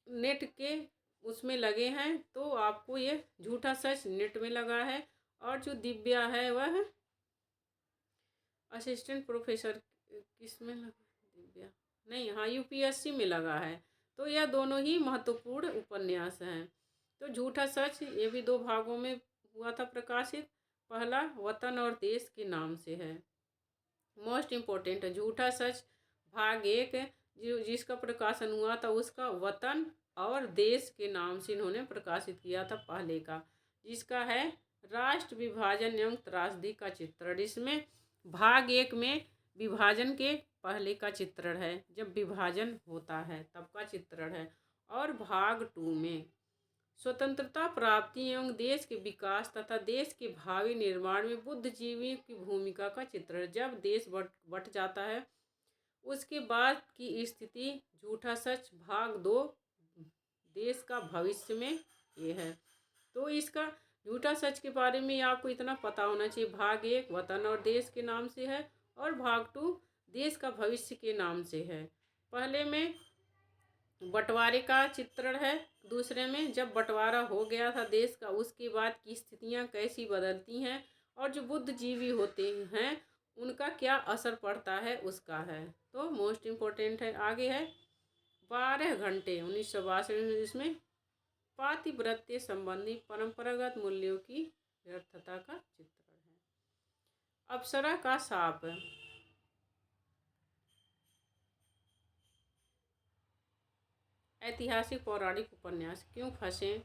नेट के उसमें लगे हैं। तो आपको ये झूठा सच नेट में लगा है और जो दिव्या है वह असिस्टेंट प्रोफेसर किस में लगा? दिव्या नहीं, हाँ यूपीएससी में लगा है। तो यह दोनों ही महत्वपूर्ण उपन्यास हैं। तो झूठा सच ये भी 2 भागों में हुआ था प्रकाशित। पहला वतन और देश के नाम से है। मोस्ट इम्पोर्टेंट है। झूठा सच भाग 1 जिसका प्रकाशन हुआ था उसका वतन और देश के नाम से इन्होंने प्रकाशित किया था पहले का, जिसका है राष्ट्र विभाजन एवं त्रासदी का चित्रण। इसमें भाग 1 में विभाजन के पहले का चित्रण है, जब विभाजन होता है तब का चित्रण है, और भाग 2 में स्वतंत्रता प्राप्ति एवं देश के विकास तथा देश के भावी निर्माण में बुद्धिजीवी की भूमिका का चित्रण। जब देश बट जाता है उसके बाद की स्थिति, झूठा सच भाग 2 देश का भविष्य में ये है। तो इसका झूठा सच के बारे में आपको इतना पता होना चाहिए। भाग 1 वतन और देश के नाम से है और भाग 2 देश का भविष्य के नाम से है। पहले में बंटवारे का चित्रण है, दूसरे में जब बंटवारा हो गया था देश का उसके बाद की स्थितियां कैसी बदलती हैं और जो बुद्धिजीवी होते हैं उनका क्या असर पड़ता है उसका है। तो मोस्ट इम्पोर्टेंट है। आगे है 12 घंटे 1962 में, जिसमें पातिव्रत्य संबंधी परंपरागत मूल्यों की व्यर्थता का चित्रण है। अप्सरा का साप, ऐतिहासिक पौराणिक उपन्यास। क्यों फंसे,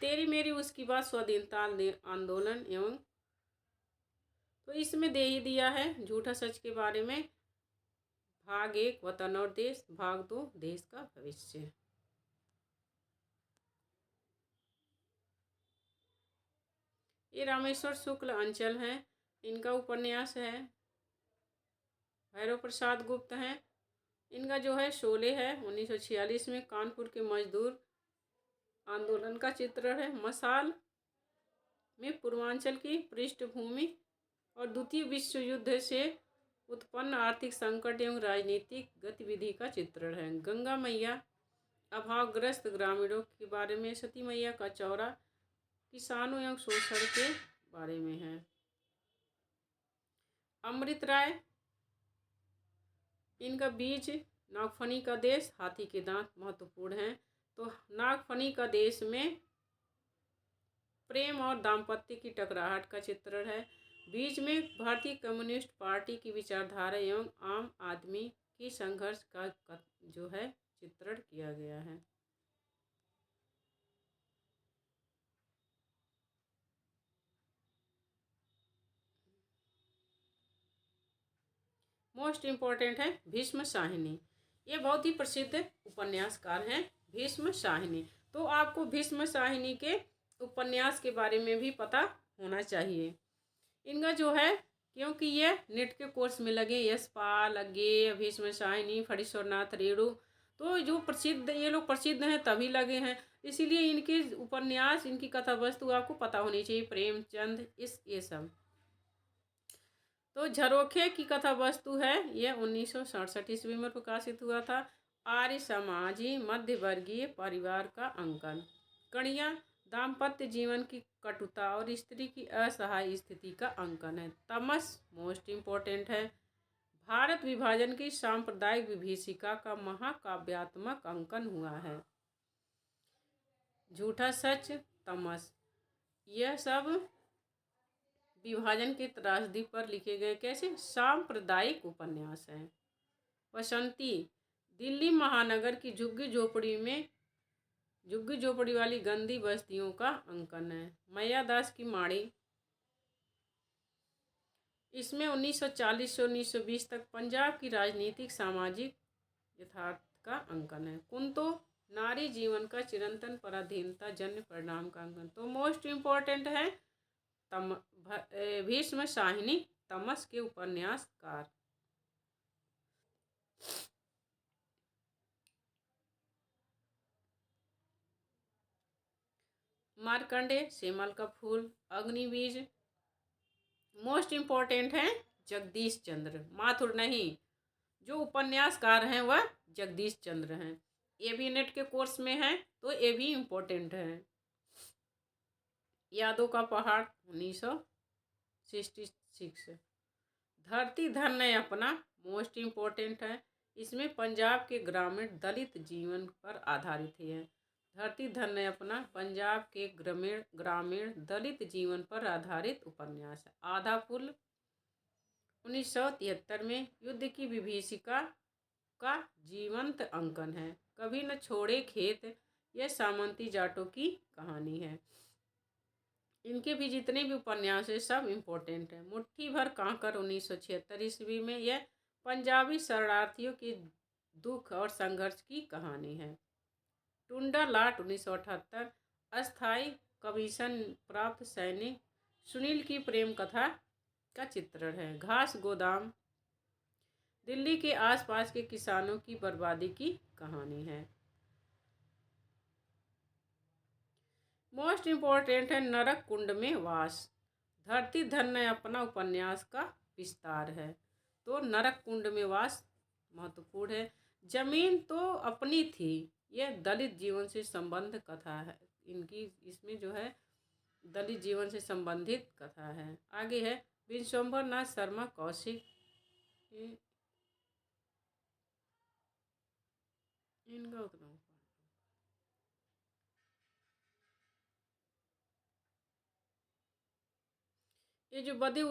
तेरी मेरी उसकी बात, स्वाधीनता आंदोलन एवं, तो इसमें दे ही दिया है झूठा सच के बारे में। भाग 1 वतन और देश, भाग 2 देश का भविष्य। ये रामेश्वर शुक्ल अंचल हैं, इनका उपन्यास है। भैरव प्रसाद गुप्त हैं, इनका जो है शोले है 1946 में, कानपुर के मजदूर आंदोलन का चित्रण है। मसाल में पूर्वांचल की पृष्ठभूमि और द्वितीय विश्व युद्ध से उत्पन्न आर्थिक संकट एवं राजनीतिक गतिविधि का चित्रण है। गंगा मैया अभावग्रस्त ग्रामीणों के बारे में। सती मैया का चौरा किसानों एवं शोषण के बारे में है। अमृत राय, इनका बीज नागफनी का देश, हाथी के दांत महत्वपूर्ण हैं। तो नागफनी का देश में प्रेम और दाम्पत्य की टकराहट का चित्रण है। बीच में भारतीय कम्युनिस्ट पार्टी की विचारधारा एवं आम आदमी की संघर्ष का जो है चित्रण किया गया है। मोस्ट इम्पोर्टेंट है भीष्म शाहिनी, ये बहुत ही प्रसिद्ध उपन्यासकार हैं भीष्म शाहिनी। तो आपको भीष्म शाहिनी के उपन्यास के बारे में भी पता होना चाहिए। इनका जो है, क्योंकि ये नेट के कोर्स में लगे, यशपाल, अज्ञेय, भीष्म शाहिनी, फणीश्वरनाथ रेणु, तो जो प्रसिद्ध, ये लोग प्रसिद्ध हैं तभी लगे हैं, इसीलिए इनके उपन्यास, इनकी कथा वस्तु आपको पता होनी चाहिए। प्रेमचंद, ये सब। तो झरोखे की कथा वस्तु है, यह 1967 ईस्वी में प्रकाशित हुआ था। आर्य समाजी मध्यवर्गीय परिवार का अंकन। कणिया दाम्पत्य जीवन की कटुता और स्त्री की असहाय स्थिति का अंकन है। तमस मोस्ट इम्पोर्टेंट है, भारत विभाजन की सांप्रदायिक विभीषिका का महाकाव्यात्मक अंकन हुआ है। झूठा सच, तमस, यह सब विभाजन की त्रासदी पर लिखे गए कैसे सांप्रदायिक उपन्यास हैं। बसंती दिल्ली महानगर की झुग्गी झोपड़ी वाली गंदी बस्तियों का अंकन है। मैयादास की माड़ी, इसमें 1940 से 1920 तक पंजाब की राजनीतिक सामाजिक यथार्थ का अंकन है। कुंतो नारी जीवन का चिरंतन पराधीनता जन्य परिणाम का अंकन। तो मोस्ट इम्पोर्टेंट है भीष्म शाहिनी, तमस के उपन्यासकार। मार्कंडे, सेमल का फूल, अग्निबीज। मोस्ट इम्पोर्टेंट है जगदीश चंद्र, माथुर नहीं, जो उपन्यासकार हैं वह जगदीश चंद्र हैं। ये भी नेट के कोर्स में है तो ये भी इम्पोर्टेंट है। यादों का पहाड़ 1966। धरती धन है अपना, मोस्ट इम्पोर्टेंट है, इसमें पंजाब के ग्रामीण दलित जीवन पर आधारित है। धरती धन है अपना पंजाब के ग्रामीण दलित जीवन पर आधारित उपन्यास है। आधा पुल 1973 में युद्ध की विभीषिका का जीवंत अंकन है। कभी न छोड़े खेत, यह सामंती जाटों की कहानी है। इनके भी जितने भी उपन्यास है सब इम्पोर्टेंट है। मुट्ठी भर कांकर 1976 ईस्वी में, यह पंजाबी शरणार्थियों के दुख और संघर्ष की कहानी है। टुंडा लाट 1978 अस्थायी कमीशन प्राप्त सैनिक सुनील की प्रेम कथा का चित्रण है। घास गोदाम दिल्ली के आसपास के किसानों की बर्बादी की कहानी है। मोस्ट इम्पोर्टेंट है नरक कुंड में वास, धरती धन्य अपना उपन्यास का विस्तार है। तो नरक कुंड में वास महत्वपूर्ण है। जमीन तो अपनी थी, यह दलित जीवन से संबंध कथा है। इनकी इसमें जो है दलित जीवन से संबंधित कथा है। आगे है विश्वंभर नाथ शर्मा कौशिक, इनका उतना ये जो बदी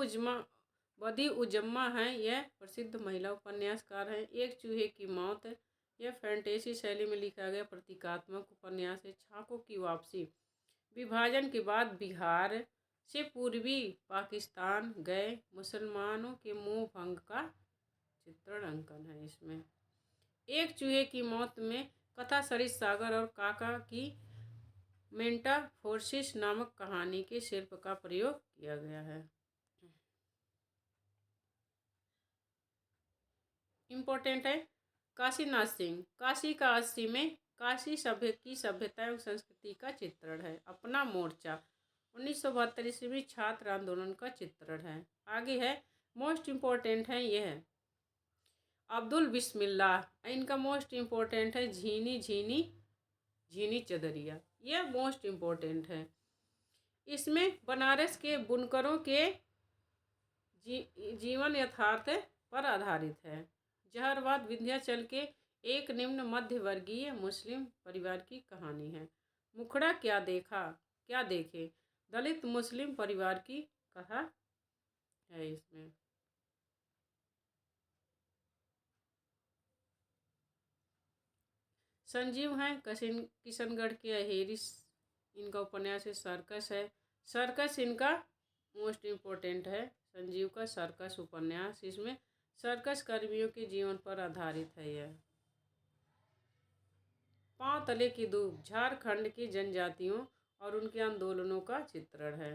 उजम्मा हैं, यह प्रसिद्ध महिला उपन्यासकार हैं। एक चूहे की मौत, यह फैंटेसी शैली में लिखा गया प्रतीकात्मक उपन्यास है। छाकों की वापसी, विभाजन के बाद बिहार से पूर्वी पाकिस्तान गए मुसलमानों के मुंह भंग का चित्रण अंकन है। इसमें एक चूहे की मौत में कथा सरित सागर और काका की मेटाफोर्सिस नामक कहानी के शिल्प का प्रयोग किया गया है। इम्पोर्टेंट है काशीनाथ सिंह, काशी का 80 में काशी सभ्य की सभ्यता एवं संस्कृति का चित्रण है। अपना मोर्चा 1972 ईस्वी में छात्र आंदोलन का चित्रण है। आगे है मोस्ट इम्पोर्टेंट है यह अब्दुल बिस्मिल्लाह, इनका मोस्ट इम्पोर्टेंट है झीनी झीनी झीनी चदरिया, यह मोस्ट इम्पोर्टेंट है। इसमें बनारस के बुनकरों के जीवन यथार्थ पर आधारित है। जहरवाद विंध्याचल के एक निम्न मध्य वर्गीय मुस्लिम परिवार की कहानी है। मुखड़ा क्या देखे दलित मुस्लिम परिवार की कथा है। इसमें संजीव हैं किशनगढ़ के अहेरी, इनका उपन्यास है सर्कस है। सर्कस इनका मोस्ट इम्पोर्टेंट है। संजीव का सर्कस उपन्यास, इसमें सर्कस कर्मियों के जीवन पर आधारित है। यह पांव तले की धूप, झारखंड की जनजातियों और उनके आंदोलनों का चित्रण है।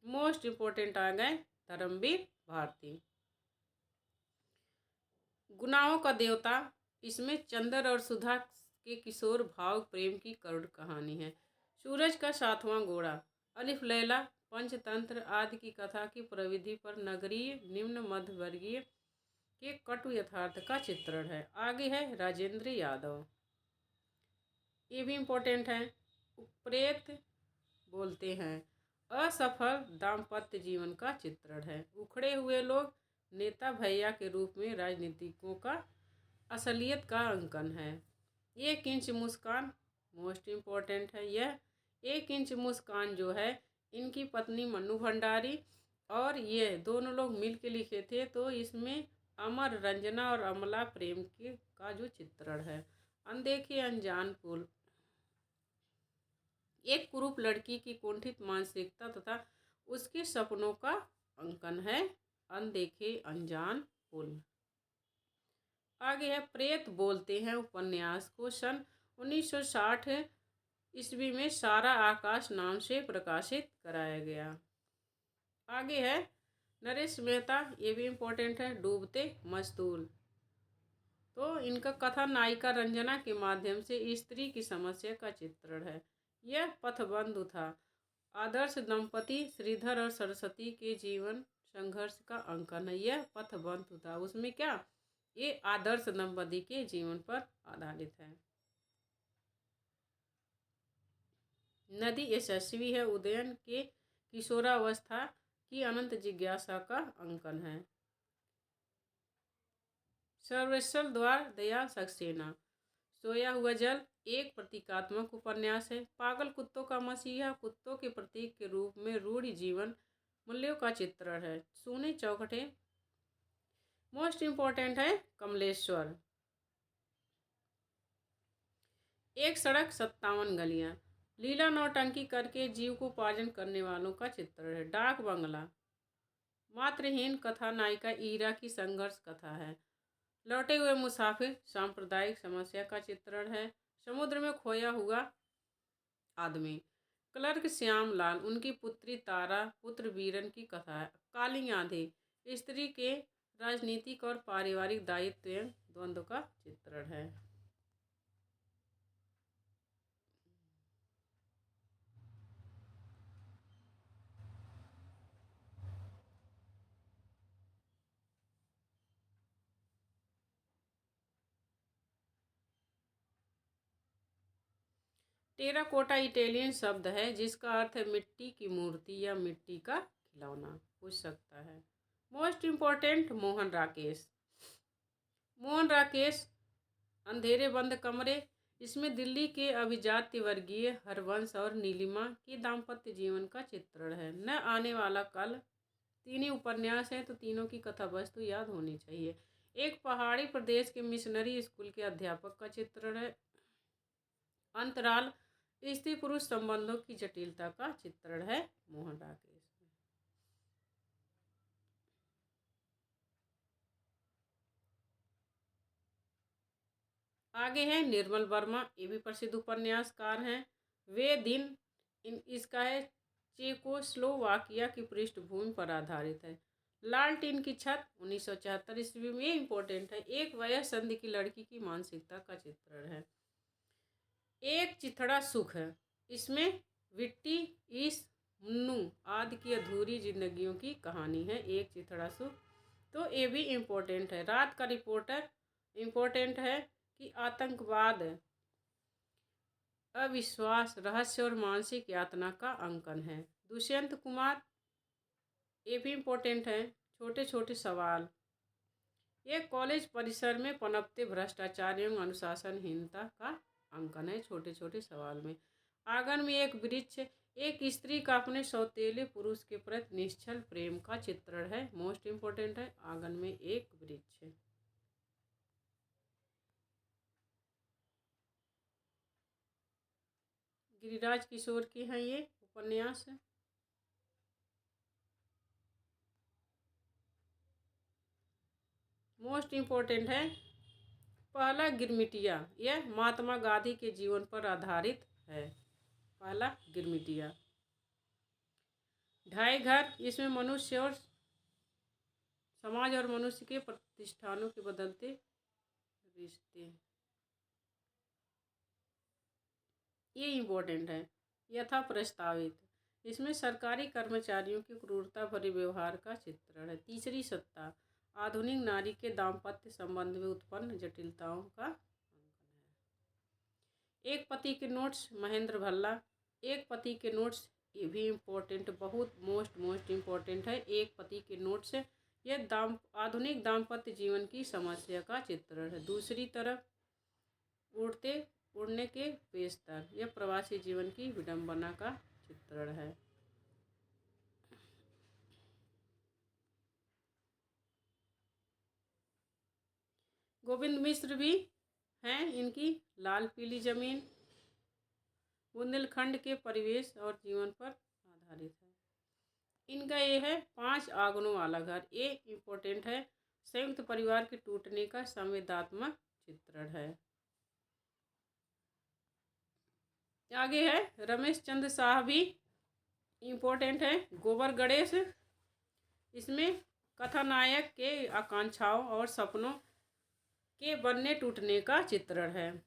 मोस्ट इम्पोर्टेंट आ गए धर्मवीर भारती, गुनाहों का देवता, इसमें चंद्र और सुधा के किशोर भाव प्रेम की करुण कहानी है। सूरज का सातवां घोड़ा, अलिफ लैला, पंचतंत्र आदि की कथा की प्रविधि पर नगरीय निम्न मध्य वर्गीय के कटु यथार्थ का चित्रण है। आगे है राजेंद्र यादव, ये भी इम्पोर्टेंट है। प्रेत बोलते हैं, असफल दाम्पत्य जीवन का चित्रण है। उखड़े हुए लोग, नेता भैया के रूप में राजनीतिकों का असलियत का अंकन है। एक इंच मुस्कान मोस्ट इम्पोर्टेंट है। यह एक इंच मुस्कान जो है इनकी पत्नी मन्नू भंडारी और ये दोनों लोग मिल के लिखे थे। तो इसमें अमर रंजना और अमला प्रेम के का जो चित्रण है। अनदेखे अनजान पुल, एक कुरूप लड़की की कुंठित मानसिकता तथा उसके सपनों का अंकन है। अनदेखे अनजान पुल। आगे है प्रेत बोलते हैं उपन्यास को सन 1960 ईस्वी में सारा आकाश नाम से प्रकाशित कराया गया। आगे है नरेश मेहता, ये भी इम्पोर्टेंट है। डूबते मजदूर, तो इनका कथा नायिका रंजना के माध्यम से स्त्री की समस्या का चित्रण है। यह पथबंधु था। आदर्श दंपति श्रीधर और सरस्वती के जीवन संघर्ष का अंकन है। यह पथबंधु था, उसमें क्या ये आदर्श दंपति के जीवन पर आधारित है। नदी यशस्वी है, उदयन के किशोरावस्था की अनंत जिज्ञासा का अंकन है। सर्वेश्वर द्वार दयाल सक्सेना, सोया हुआ जल, एक प्रतीकात्मक उपन्यास है। पागल कुत्तों का मसीहा, कुत्तों के प्रतीक के रूप में रूढ़ जीवन मूल्यों का चित्रण है। सोने चौखटे मोस्ट इम्पोर्टेंट है कमलेश्वर। एक सड़क 57 गलियां। लीला नौटंकी करके जीव को उपार्जन करने वालों का चित्रण है। डाक बंगला। मातृहीन कथा नायिका ईरा की संघर्ष कथा है। लौटे हुए मुसाफिर सांप्रदायिक समस्या का चित्रण है। समुद्र में खोया हुआ आदमी। क्लर्क श्याम लाल, उनकी पुत्री तारा, पुत्र वीरन की कथा है। काली आंधी, स्त्री के राजनीतिक और पारिवारिक दायित्व एवं द्वंद्व का चित्रण है। टेराकोटा इटालियन शब्द है जिसका अर्थ है मिट्टी की मूर्ति या मिट्टी का खिलौना। पूछ सकता है। Most important Mohan Rakesh. मोहन राकेश अंधेरे बंद कमरे। इसमें दिल्ली के अभिजात्य वर्गीय हरवंश और नीलिमा की दाम्पत्य जीवन का चित्रण है। न आने वाला कल। तीन ही उपन्यास हैं तो तीनों की कथा वस्तु याद होनी चाहिए। एक पहाड़ी प्रदेश के मिशनरी स्कूल के अध्यापक का चित्रण है। अंतराल, स्त्री पुरुष संबंधों की जटिलता का चित्रण है मोहन राकेश में। आगे है निर्मल वर्मा, ये भी प्रसिद्ध उपन्यासकार हैं। वे दिन इसका है चेकोस्लोवाकिया की पृष्ठभूमि पर आधारित है। लाल टीन की छत 1974 ईस्वी में, ये इंपॉर्टेंट है। एक वयः संधि की लड़की की मानसिकता का चित्रण है। एक चिथड़ा सुख है। इसमें विट्टी, ईस, मुन्नू आदि की अधूरी जिंदगियों की कहानी है। एक चिथड़ा सुख, तो ये भी इम्पोर्टेंट है। रात का रिपोर्टर इम्पोर्टेंट है कि आतंकवाद, अविश्वास, रहस्य और मानसिक यातना का अंकन है। दुष्यंत कुमार, ये भी इम्पोर्टेंट है। छोटे छोटे सवाल, ये कॉलेज परिसर में पनपते भ्रष्टाचार एवं अनुशासनहीनता का अंकन है। छोटे छोटे सवाल में। आंगन में एक वृक्ष, एक स्त्री का अपने सौतेले पुरुष के प्रति निश्चल प्रेम का चित्रण है। मोस्ट इम्पोर्टेंट है आंगन में एक वृक्ष। गिरिराज किशोर की हैं ये उपन्यास। मोस्ट इम्पोर्टेंट है पहला गिरमिटिया, यह महात्मा गांधी के जीवन पर आधारित है। पहला गिरमिटिया। ढाई घर, इसमें मनुष्य और समाज और मनुष्य के प्रतिष्ठानों के बदलते रिश्ते, ये इम्पोर्टेंट है। यथा प्रस्तावित, इसमें सरकारी कर्मचारियों की क्रूरता भरे व्यवहार का चित्रण है। तीसरी सत्ता, आधुनिक नारी के दाम्पत्य संबंध में उत्पन्न जटिलताओं का अंकन है। एक पति के नोट्स, महेंद्र भल्ला। एक पति के नोट्स, ये भी इम्पोर्टेंट, बहुत मोस्ट इम्पोर्टेंट है। एक पति के नोट्स, यह आधुनिक दाम्पत्य जीवन की समस्या का चित्रण है। दूसरी तरफ उड़ने के बेस्तर, यह प्रवासी जीवन की विडंबना का चित्रण है। गोविंद मिश्र भी हैं, इनकी लाल पीली जमीन बुंदेलखंड के परिवेश और जीवन पर आधारित है। इनका ये है 5 आंगनों वाला घर, ये इम्पोर्टेंट है। संयुक्त परिवार के टूटने का संवेदनात्मक चित्रण है। आगे है रमेश चंद्र शाह, भी इम्पोर्टेंट है। गोबर गणेश, इसमें कथानायक के आकांक्षाओं और सपनों के बनने टूटने का चित्रण है।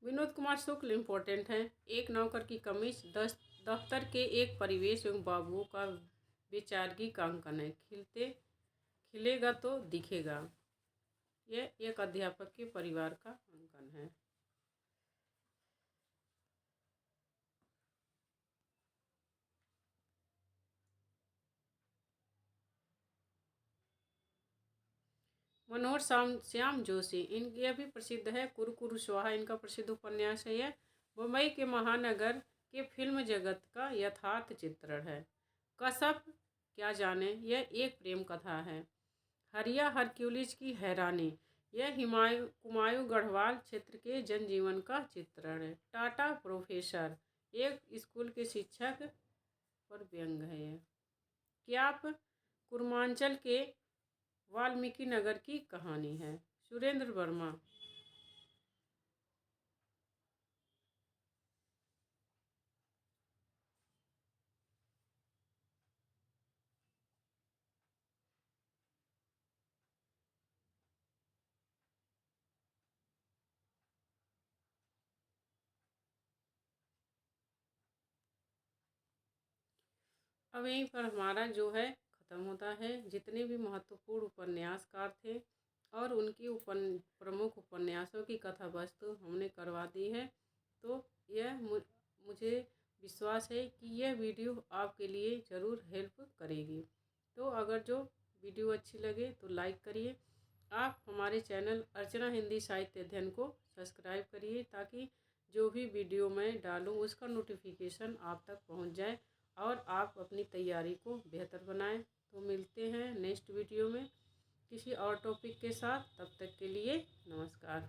विनोद कुमार शुक्ल इम्पोर्टेंट है। एक नौकर की कमीज, दफ्तर के एक परिवेश एवं बाबुओं का बेचारगी का अंकन है। खिलेगा तो दिखेगा, यह एक अध्यापक के परिवार का अंकन है। मनोहर श्याम जोशी, यह भी प्रसिद्ध है। कुरकुरु स्वाहा इनका प्रसिद्ध उपन्यास है। यह मुंबई के महानगर के फिल्म जगत का यथार्थ चित्रण है। कसब क्या जाने, यह एक प्रेम कथा है। हरिया हरक्यूलिस की हैरानी, यह कुमायूं गढ़वाल क्षेत्र के जनजीवन का चित्रण है। टाटा प्रोफेसर, एक स्कूल के शिक्षक पर व्यंग है। क्याप कुर्मांचल के वाल्मीकि नगर की कहानी है। सुरेंद्र वर्मा, अब यहीं पर हमारा जो है ख़त्म होता है। जितने भी महत्वपूर्ण उपन्यासकार थे और उनकी प्रमुख उपन्यासों की कथा वस्तु हमने करवा दी है। तो यह मुझे विश्वास है कि यह वीडियो आपके लिए ज़रूर हेल्प करेगी। तो अगर जो वीडियो अच्छी लगे तो लाइक करिए। आप हमारे चैनल अर्चना हिंदी साहित्य अध्ययन को सब्सक्राइब करिए ताकि जो भी वीडियो मैं डालूँ उसका नोटिफिकेशन आप तक पहुंच जाए और आप अपनी तैयारी को बेहतर बनाएं। तो मिलते हैं नेक्स्ट वीडियो में किसी और टॉपिक के साथ। तब तक के लिए नमस्कार।